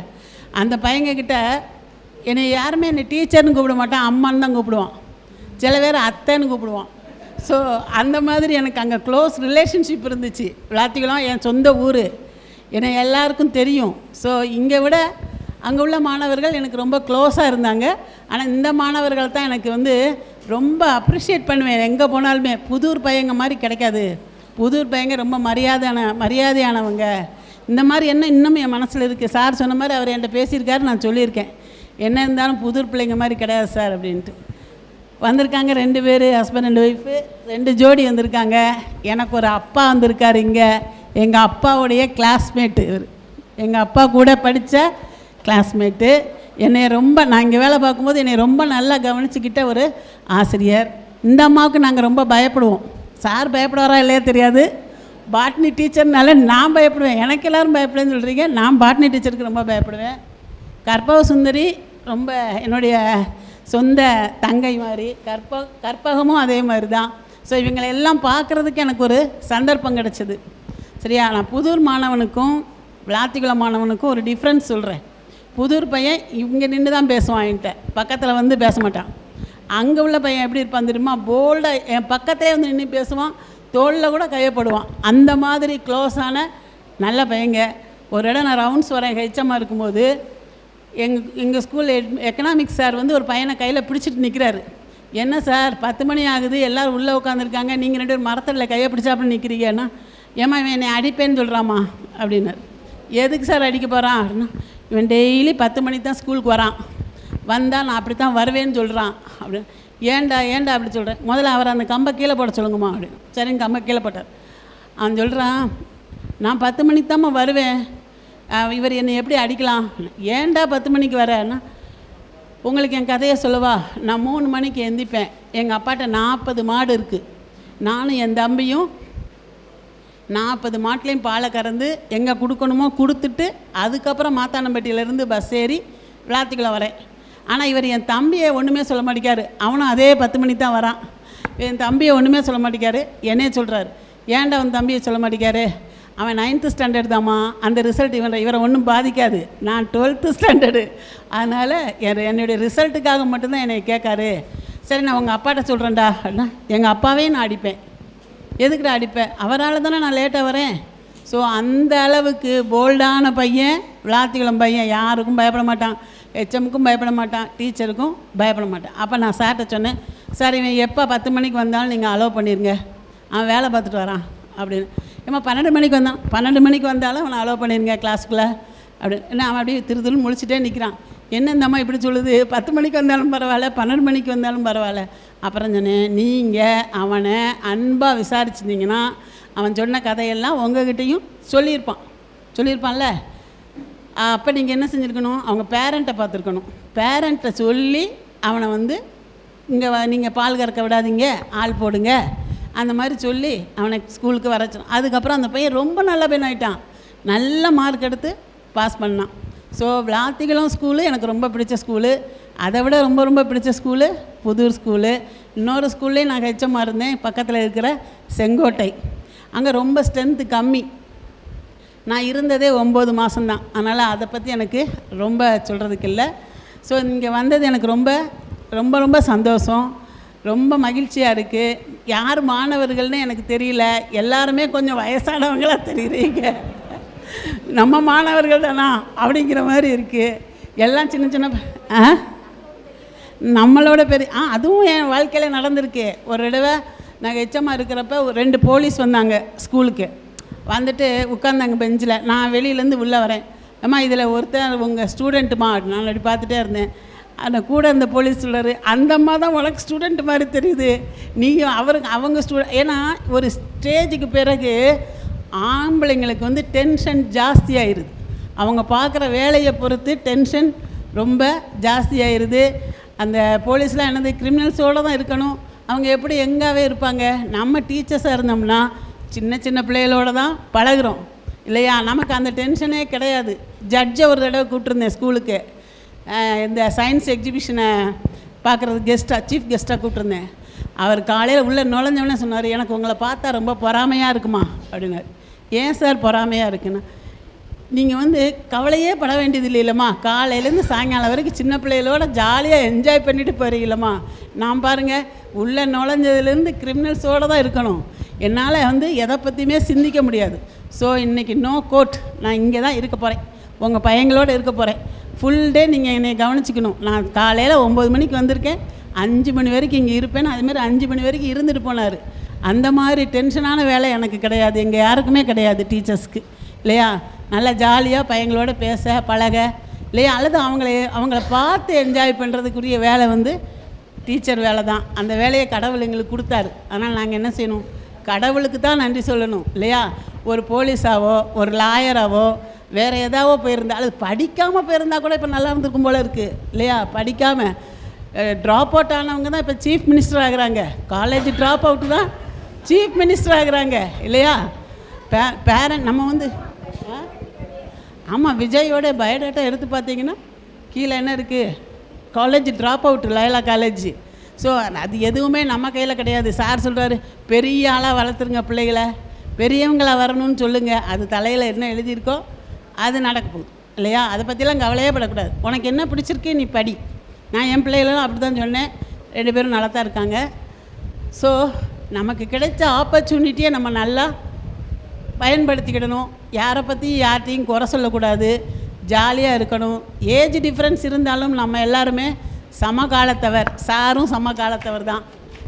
அந்த பையங்கக்கிட்ட என்னை யாருமே என்னை டீச்சர்னு கூப்பிட மாட்டான், அம்மான்னு தான் கூப்பிடுவான். சில பேர் அத்தைன்னு கூப்பிடுவான். ஸோ அந்த மாதிரி எனக்கு அங்கே க்ளோஸ் ரிலேஷன்ஷிப் இருந்துச்சு. விளாத்திக்குளம் என் சொந்த ஊர், என்னை எல்லாருக்கும் தெரியும். ஸோ இங்கே விட அங்கே உள்ள மாணவர்கள் எனக்கு ரொம்ப க்ளோஸாக இருந்தாங்க. ஆனால் இந்த மாணவர்கள் தான் எனக்கு வந்து ரொம்ப அப்ரிஷியேட் பண்ணுவேன். எங்கே போனாலுமே புதூர் பையங்க மாதிரி கிடைக்காது. புதூர் பையங்க ரொம்ப மரியாதையானவங்க. இந்த மாதிரி என்ன இன்னும் என் மனசில் இருக்குது. சார் சொன்ன மாதிரி அவர் என்கிட்ட பேசியிருக்காரு, நான் சொல்லியிருக்கேன். என்ன இருந்தாலும் புதூர் பிள்ளைங்க மாதிரி கிடையாது சார் அப்படின்ட்டு. வந்திருக்காங்க 2 பேர், ஹஸ்பண்ட் அண்ட் ஒய்ஃபு, 2 ஜோடி வந்திருக்காங்க. எனக்கு ஒரு அப்பா வந்திருக்காரு இங்கே, எங்கள் அப்பாவுடைய கிளாஸ்மேட்டு. இவர் எங்கள் அப்பா கூட படித்த கிளாஸ்மேட்டு. என்னை ரொம்ப, நான் இங்கே வேலை பார்க்கும்போது என்னை ரொம்ப நல்லா கவனிச்சுக்கிட்ட ஒரு ஆசிரியர். இந்த அம்மாவுக்கு நாங்கள் ரொம்ப பயப்படுவோம். சார் பயப்படுவாரா இல்லையா தெரியாது. பாட்னி டீச்சர்னால நான் பயப்படுவேன். எனக்கு எல்லோரும் பயப்படுவேன்னு சொல்கிறீங்க, நான் பாட்னி டீச்சருக்கு ரொம்ப பயப்படுவேன். கற்பக சுந்தரி ரொம்ப என்னுடைய சொந்த தங்கை மாதிரி. கற்பகமும் அதே மாதிரி தான். ஸோ இவங்களை எல்லாம் பார்க்குறதுக்கு எனக்கு ஒரு சந்தர்ப்பம் கிடச்சிது. சரியா? நான் புதூர் மாணவனுக்கும் விளாத்திக்குளம் மாணவனுக்கும் ஒரு டிஃப்ரென்ஸ் சொல்கிறேன். புதூர் பையன் இங்கே நின்று தான் பேசுவான், என்கிட்ட பக்கத்தில் வந்து பேச மாட்டான். அங்கே உள்ள பையன் எப்படி இருப்பான் தெரியுமா? போல்டாக என் பக்கத்திலே வந்து நின்று பேசுவான், தோளில் கூட கையப்படுவான். அந்த மாதிரி க்ளோஸான நல்ல பையங்க. ஒரு இடம் நான் ரவுண்ட்ஸ் வரேன் ஹெச்எம்மாக இருக்கும்போது, எங்கள் ஸ்கூல் எக்கனாமிக்ஸ் சார் வந்து ஒரு பையனை கையில் பிடிச்சிட்டு நிற்கிறாரு. என்ன சார் 10 மணி ஆகுது, எல்லோரும் உள்ளே உட்காந்துருக்காங்க, நீங்கள் 2 பேரும் மரத்தில் கையை பிடிச்சாப்புல நிற்கிறீங்கன்னா, ஏமா இவன் என்னை அடிப்பேன்னு சொல்கிறாமா அப்படின்னாரு. எதுக்கு சார் அடிக்க போகிறான் அப்படின்னா, இவன் டெய்லி 10 மணிக்கு தான் ஸ்கூலுக்கு வரான், வந்தால் நான் அப்படி தான் வருவேன்னு சொல்கிறான் அப்படின்னு. ஏன்டா அப்படி சொல்கிறேன், முதல்ல அவர் அந்த கம்பை கீழே போட சொல்லுங்கம்மா அப்படின்னு. சரிங்க, கம்பை கீழே போட்டார். அவன் சொல்கிறான், நான் 10 மணிக்கு தான்மா வருவேன், இவர் என்னை எப்படி அடிக்கலாம்? ஏன்டா 10 மணிக்கு வரேன்னா, உங்களுக்கு என் கதையை சொல்லவா? நான் 3 மணிக்கு எந்திப்பேன். எங்கள் அப்பாட்ட 40 மாடு இருக்குது. நானும் என் தம்பியும் 40 மாட்டுலேயும் பாலை கறந்து எங்கே கொடுக்கணுமோ கொடுத்துட்டு அதுக்கப்புறம் மாத்தானம்பட்டியிலேருந்து பஸ் ஏறி விளாத்திக்குளம் வரேன். ஆனால் இவர் என் தம்பியை ஒன்றுமே சொல்ல மாட்டேங்காரு. அவனும் அதே 10 மணிக்கு தான் வரான். என் தம்பியை ஒன்றுமே சொல்ல மாட்டேங்காரு. என்னையே சொல்கிறாரு, ஏன்டா அவன் தம்பியை சொல்ல மாட்டேங்காரு? அவன் 9th ஸ்டாண்டர்ட் தாம்மா, அந்த ரிசல்ட் இவரை ஒன்றும் பாதிக்காது. நான் 12th ஸ்டாண்டர்டு, அதனால் என்னுடைய ரிசல்ட்டுக்காக மட்டும்தான் என்னை கேட்காரு. சரி, நான் உங்கள் அப்பாட்ட சொல்கிறேன்டா அப்படின்னா, எங்கள் அப்பாவே நான் அடிப்பேன். எதுக்குடா அடிப்பேன்? அவரால் தானே நான் லேட்டாக வரேன். ஸோ அந்த அளவுக்கு போல்டான பையன், விளாத்திக்குளம் பையன். யாருக்கும் பயப்பட மாட்டான், ஹெச்எம்முக்கும் பயப்பட மாட்டான், டீச்சருக்கும் பயப்பட மாட்டான். அப்போ நான் சார்கிட்ட சொன்னேன், சார் இவன் எப்போ 10 மணிக்கு வந்தாலும் நீங்கள் அலோவ் பண்ணிடுங்க, அவன் வேலை பார்த்துட்டு வரான் அப்படின்னு. ஏமா 12 மணிக்கு வந்தான், 12 மணிக்கு வந்தாலும் அவனை அலோவ் பண்ணிடுங்க கிளாஸுக்குள்ளே அப்படின்னு. அவன் அப்படியே திருன்னு முழிச்சிட்டே நிற்கிறான். என்ன இந்த அம்மா இப்படி சொல்லுது, 10 மணிக்கு வந்தாலும் பரவாயில்ல, 12 மணிக்கு வந்தாலும் பரவாயில்ல. அப்புறம் சொன்னேன், நீங்கள் அவனை அன்பாக விசாரிச்சிருந்தீங்கன்னா அவன் சொன்ன கதையெல்லாம் உங்ககிட்டையும் சொல்லியிருப்பான்ல. அப்போ நீங்கள் என்ன செஞ்சுருக்கணும், அவங்க பேரண்ட்டை பார்த்துருக்கணும். பேரண்ட்டை சொல்லி அவனை வந்து இங்கே நீங்கள் பால் கறக்க விடாதீங்க, ஆள் போடுங்க, அந்த மாதிரி சொல்லி அவனை ஸ்கூலுக்கு வரச்சோம். அதுக்கப்புறம் அந்த பையன் ரொம்ப நல்ல பையன் ஆகிட்டான், நல்ல மார்க் எடுத்து பாஸ் பண்ணான். ஸோ விளாத்திகுளம் ஸ்கூலு எனக்கு ரொம்ப பிடிச்ச ஸ்கூலு. அதை விட ரொம்ப ரொம்ப பிடிச்ச ஸ்கூலு புதூர் ஸ்கூலு. இன்னொரு ஸ்கூல்லேயும் நான் ஹெச்எம்மாக இருந்தேன், பக்கத்தில் இருக்கிற செங்கோட்டை. அங்கே ரொம்ப ஸ்ட்ரென்த்து கம்மி. நான் இருந்ததே 9 மாதம்தான், அதனால் அதை பற்றி எனக்கு ரொம்ப சொல்கிறதுக்கு இல்லை. ஸோ இங்கே வந்தது எனக்கு ரொம்ப ரொம்ப ரொம்ப சந்தோஷம், ரொம்ப மகிழ்ச்சியாக இருக்குது. யார் மாணவர்கள்னு எனக்கு தெரியல, எல்லாருமே கொஞ்சம் வயசானவங்களாக தெரியுறீங்க. நம்ம மாணவர்கள் தானா அப்படிங்கிற மாதிரி இருக்குது. எல்லாம் சின்ன சின்ன நம்மளோட பெரிய அதுவும் என் வாழ்க்கையில் நடந்திருக்கு. ஒரு தடவை நாங்கள் ஹெச்எம்மாக இருக்கிறப்ப 2 போலீஸ் வந்தாங்க ஸ்கூலுக்கு. வந்துட்டு உட்காந்தாங்க பெஞ்சில். நான் வெளியிலேருந்து உள்ளே வரேன். அம்மா இதில் ஒருத்தர் உங்கள் ஸ்டூடெண்ட்டுமா, நான் அப்படி பார்த்துட்டே இருந்தேன். அந்த கூட அந்த போலீஸ் சொல்கிறாரு, அந்த அம்மா தான் உனக்கு ஸ்டூடெண்ட் மாதிரி தெரியுது, நீங்கள் அவங்க ஸ்டூடெண்ட். ஏன்னா ஒரு ஸ்டேஜுக்கு பிறகு ஆம்பளைங்களுக்கு வந்து டென்ஷன் ஜாஸ்தியாகிடுது. அவங்க பார்க்குற வேலையை பொறுத்து டென்ஷன் ரொம்ப ஜாஸ்தியாகிடுது. அந்த போலீஸ்லாம் என்னது கிரிமினல்ஸோடு தான் இருக்கணும், அவங்க எப்படி எங்காவே இருப்பாங்க. நம்ம டீச்சர்ஸாக இருந்தோம்னா சின்ன சின்ன பிள்ளைகளோடு தான் பழகுறோம் இல்லையா, நமக்கு அந்த டென்ஷனே கிடையாது. ஜட்ஜை ஒரு தடவை கூப்பிட்ருந்தேன் ஸ்கூலுக்கு, இந்த சயின்ஸ் எக்ஸிபிஷனை பார்க்குறது சீஃப் கெஸ்ட்டாக கூப்பிட்ருந்தேன். அவர் காலையில் உள்ளே நுழைஞ்சவொடனே சொன்னார், எனக்கு உங்களை பார்த்தா ரொம்ப பொறாமையாக இருக்குமா அப்படின்னாரு. ஏன் சார் பொறாமையாக இருக்குன்னா, நீங்கள் வந்து கவலையே பட வேண்டியது இல்லைல்லம்மா, காலையிலேருந்து சாயங்காலம் வரைக்கும் சின்ன பிள்ளைகளோட ஜாலியாக என்ஜாய் பண்ணிட்டு போகிறீங்களம்மா. நான் பாருங்கள் உள்ளே நுழைஞ்சதுலேருந்து கிரிமினல்ஸோடு தான் இருக்கணும், என்னால் வந்து எதை பற்றியுமே சிந்திக்க முடியாது. ஸோ இன்றைக்கி நோ கோட், நான் இங்கே தான் இருக்க போகிறேன், உங்கள் பையங்களோடு இருக்க போகிறேன். ஃபுல் டே நீங்கள் என்னை கவனிச்சிக்கணும். நான் காலையில் 9 மணிக்கு வந்திருக்கேன், 5 மணி வரைக்கும் இங்கே இருப்பேன். அதுமாதிரி 5 மணி வரைக்கும் இருந்துட்டு போனார். அந்த மாதிரி டென்ஷனான வேலை எனக்கு கிடையாது, எங்கள் யாருக்குமே கிடையாது டீச்சர்ஸ்க்கு இல்லையா. நல்லா ஜாலியாக பையங்களோட பேச பழக இல்லையா, அல்லது அவங்கள பார்த்து என்ஜாய் பண்ணுறதுக்குரிய வேலை வந்து டீச்சர் வேலை தான். அந்த வேலையை கடவுள் எங்களுக்கு கொடுத்தாரு. அதனால் நாங்கள் என்ன செய்யணும், கடவுளுக்கு தான் நன்றி சொல்லணும் இல்லையா. ஒரு போலீஸாவோ ஒரு லாயராவோ வேறு ஏதாவோ போயிருந்தா, அது படிக்காமல் போயிருந்தால் கூட இப்போ நல்லா இருந்திருக்கும் போல் இருக்குது இல்லையா. படிக்காமல் ட்ராப் அவுட் ஆனவங்க தான் இப்போ சீஃப் மினிஸ்டர் ஆகுறாங்க. காலேஜ் ட்ராப் அவுட்டு தான் சீஃப் மினிஸ்டர் ஆகுறாங்க இல்லையா. பேரண்ட் நம்ம வந்து ஆமாம், விஜயோட பயோடேட்டா எடுத்து பார்த்தீங்கன்னா கீழே என்ன இருக்குது, college drop out Loyola college. So அது எதுவுமே நம்ம கையில் கிடையாது. சார் சொல்கிறாரு, பெரிய ஆளாக வளர்த்துருங்க பிள்ளைகளை, பெரியவங்களாக வரணும்னு சொல்லுங்கள், அது தலையில் என்ன எழுதியிருக்கோ அது நடக்க போகுது இல்லையா. அதை பற்றிலாம் கவலையே படக்கூடாது. உனக்கு என்ன பிடிச்சிருக்கு நீ படி. நான் என் பிள்ளைகளும் அப்படி தான் சொன்னேன், 2 பேரும் நல்லா தான் இருக்காங்க. ஸோ நமக்கு கிடைச்ச ஆப்பர்ச்சுனிட்டியை நம்ம நல்லா பயன்படுத்திக்கிடணும். யாரை பற்றி யார்கிட்டையும் குறை சொல்லக்கூடாது, ஜாலியாக இருக்கணும். ஏஜ் டிஃப்ரென்ஸ் இருந்தாலும் நம்ம எல்லாருமே சமகாலத்தவர், சாரும் சமகாலத்தவர் தான்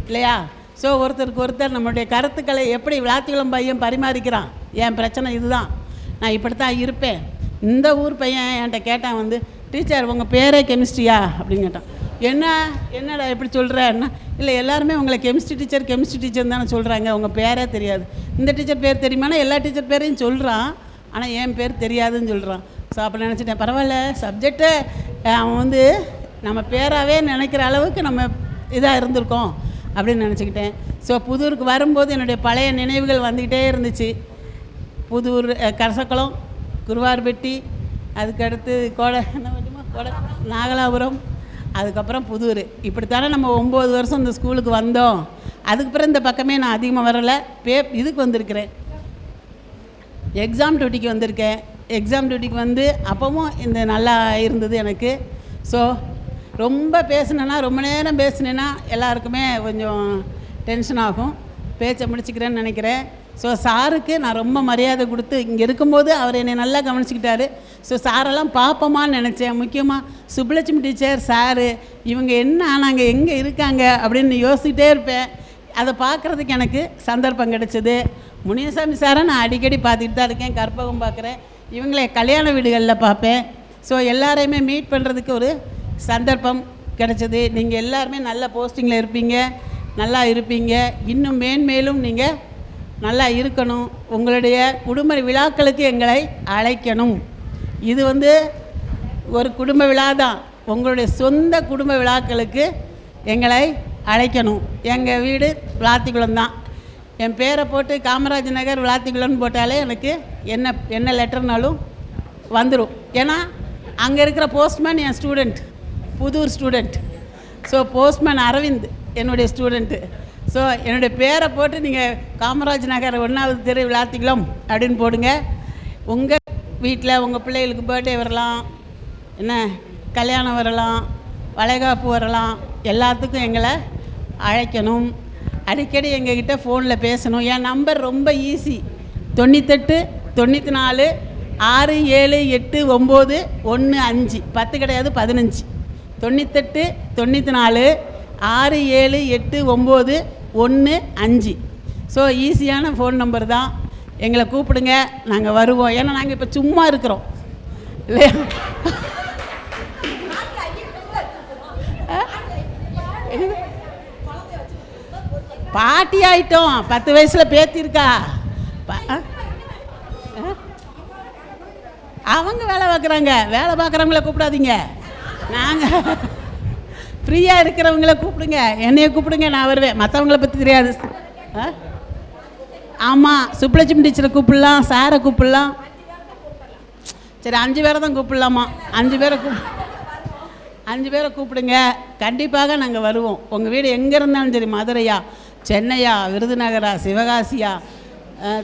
இல்லையா. ஸோ ஒருத்தருக்கு ஒருத்தர் நம்மளுடைய கருத்துக்களை எப்படி விளாத்திகுளம் பையன் பரிமாறிக்கிறான், என் பிரச்சனை இதுதான், நான் இப்படித்தான் இருப்பேன். இந்த ஊர் பையன் என்கிட்ட கேட்டான் வந்து, டீச்சர் உங்கள் பேரே கெமிஸ்ட்ரியா அப்படின்னு கேட்டான். என்னடா எப்படி சொல்கிறேன்னா, இல்லை எல்லாருமே உங்களை கெமிஸ்ட்ரி டீச்சர் தானே சொல்கிறாங்க, உங்கள் பேரே தெரியாது. இந்த டீச்சர் பேர் தெரியுமானா எல்லா டீச்சர் பேரையும் சொல்கிறான், ஆனால் என் பேர் தெரியாதுன்னு சொல்கிறான். ஸோ அப்போ நினச்சிட்டேன், பரவாயில்ல சப்ஜெக்டை அவன் வந்து நம்ம பேராகவே நினைக்கிற அளவுக்கு நம்ம இதாக இருந்திருக்கோம் அப்படின்னு நினச்சிக்கிட்டேன். ஸோ புதூருக்கு வரும்போது என்னுடைய பழைய நினைவுகள் வந்துக்கிட்டே இருந்துச்சு. புதூர், கரசக்குளம், குருவார்பெட்டி, அதுக்கடுத்து கோடை நாகலாபுரம், அதுக்கப்புறம் புதூர். இப்படித்தானே நம்ம 9 வருஷம் இந்த ஸ்கூலுக்கு வந்தோம். அதுக்கப்புறம் இந்த பக்கமே நான் அதிகமாக வரலை. இதுக்கு வந்திருக்கிறேன், எக்ஸாம் டியூட்டிக்கு வந்திருக்கேன். எக்ஸாம் டியூட்டிக்கு வந்து அப்போவும் இந்த நல்லா இருந்தது எனக்கு. ஸோ ரொம்ப பேசுனேன்னா, ரொம்ப நேரம் பேசுனேன்னா எல்லாருக்குமே கொஞ்சம் டென்ஷன் ஆகும். பேச்சை முடிச்சுக்கிறேன்னு நினைக்கிறேன். ஸோ சாருக்கு நான் ரொம்ப மரியாதை கொடுத்து இங்கே இருக்கும்போது அவர் என்னை நல்லா கவனிச்சிக்கிட்டாரு. ஸோ சாரெல்லாம் பார்ப்போமான்னு நினச்சேன். முக்கியமாக சுப்புலட்சுமி டீச்சர், சாரு, இவங்க என்ன ஆனாங்க, எங்கே இருக்காங்க அப்படின்னு யோசிக்கிட்டே இருப்பேன். அதை பார்க்குறதுக்கு எனக்கு சந்தர்ப்பம் கிடச்சிது. முனியசாமி சாரை நான் அடிக்கடி பார்த்துக்கிட்டு தான் இருக்கேன், கற்பகம் பார்க்குறேன், இவங்களே கல்யாண வீடுகளில் பார்ப்பேன். ஸோ எல்லாரையுமே மீட் பண்ணுறதுக்கு ஒரு சந்தர்ப்பம் கிடச்சிது. நீங்கள் எல்லாருமே நல்ல போஸ்டிங்கில் இருப்பீங்க, நல்லா இருப்பீங்க. இன்னும் மேன்மேலும் நீங்கள் நல்லா இருக்கணும். உங்களுடைய குடும்ப விழாக்களுக்கு எங்களை அழைக்கணும். இது ஒரு குடும்ப விழா தான். உங்களுடைய சொந்த குடும்ப விழாக்களுக்கு எங்களை அழைக்கணும். எங்கள் வீடு விளாத்திக்குளம் தான். என் பேரை போட்டு காமராஜ் நகர் விளாத்திக்குளம்னு போட்டாலே எனக்கு என்ன லெட்டர்னாலும் வந்துடும். ஏன்னா அங்கே இருக்கிற போஸ்ட்மேன் என் student, Puthur student. So postman Aravind என்னுடைய ஸ்டூடெண்ட்டு. ஸோ என்னுடைய பேரை போட்டு நீங்கள் காமராஜ் நகர் 1வது தெரு விளாத்திக்குளம் அப்படின்னு போடுங்க. உங்கள் வீட்டில் உங்கள் பிள்ளைகளுக்கு பர்த்டே வரலாம், என்ன கல்யாணம் வரலாம், வளைகாப்பு வரலாம், எல்லாத்துக்கும் எங்களை அழைக்கணும். அடிக்கடி எங்ககிட்ட ஃபோனில் பேசணும். என் நம்பர் ரொம்ப ஈஸி, 98 94 67891 10 கிடையாது 15. 98 94 67891 ஸோ ஈஸியான ஃபோன் நம்பர் தான். எங்களை கூப்பிடுங்க, நாங்கள் வருவோம். ஏன்னா நாங்கள் இப்போ சும்மா இருக்கிறோம் இல்லையா? பாட்டி ஆயிட்டோம். 10 வயசில் பேத்திருக்கா. அவங்க வேலை பார்க்குறாங்க. வேலை பார்க்குறவங்கள கூப்பிடாதீங்க. நாங்கள் ஃப்ரீயாக இருக்கிறவங்கள கூப்பிடுங்க, என்னைய கூப்பிடுங்க, நான் வருவேன். மற்றவங்கள பற்றி தெரியாது. ஆமாம், சுப்புலட்சுமி டீச்சரை கூப்பிடலாம், சாரை கூப்பிடலாம். சரி 5 பேரை தான் கூப்பிடலாமா? 5 பேரை கூப்பிடுங்க. கண்டிப்பாக நாங்கள் வருவோம். உங்கள் வீடு எங்கே இருந்தாலும் சரி, மதுரையா, சென்னையா, விருதுநகரா, சிவகாசியா,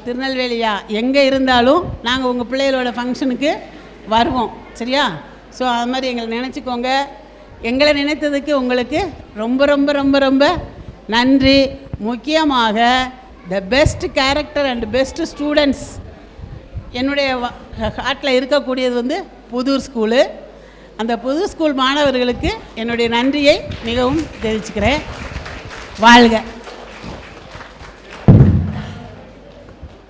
திருநெல்வேலியா, எங்கே இருந்தாலும் நாங்கள் உங்கள் பிள்ளைகளோட ஃபங்க்ஷனுக்கு வருவோம். சரியா? ஸோ அது மாதிரி எங்களை நினச்சிக்கோங்க. எங்களை நினைத்ததுக்கு உங்களுக்கு ரொம்ப ரொம்ப ரொம்ப ரொம்ப நன்றி. முக்கியமாக the best character and best students என்னுடைய ஹார்ட்டில் இருக்கக்கூடியது புதூர் ஸ்கூலு. அந்த புதூர் ஸ்கூல் மாணவர்களுக்கு என்னுடைய நன்றியை மிகவும் தெரிவிச்சுக்கிறேன். வாழ்க.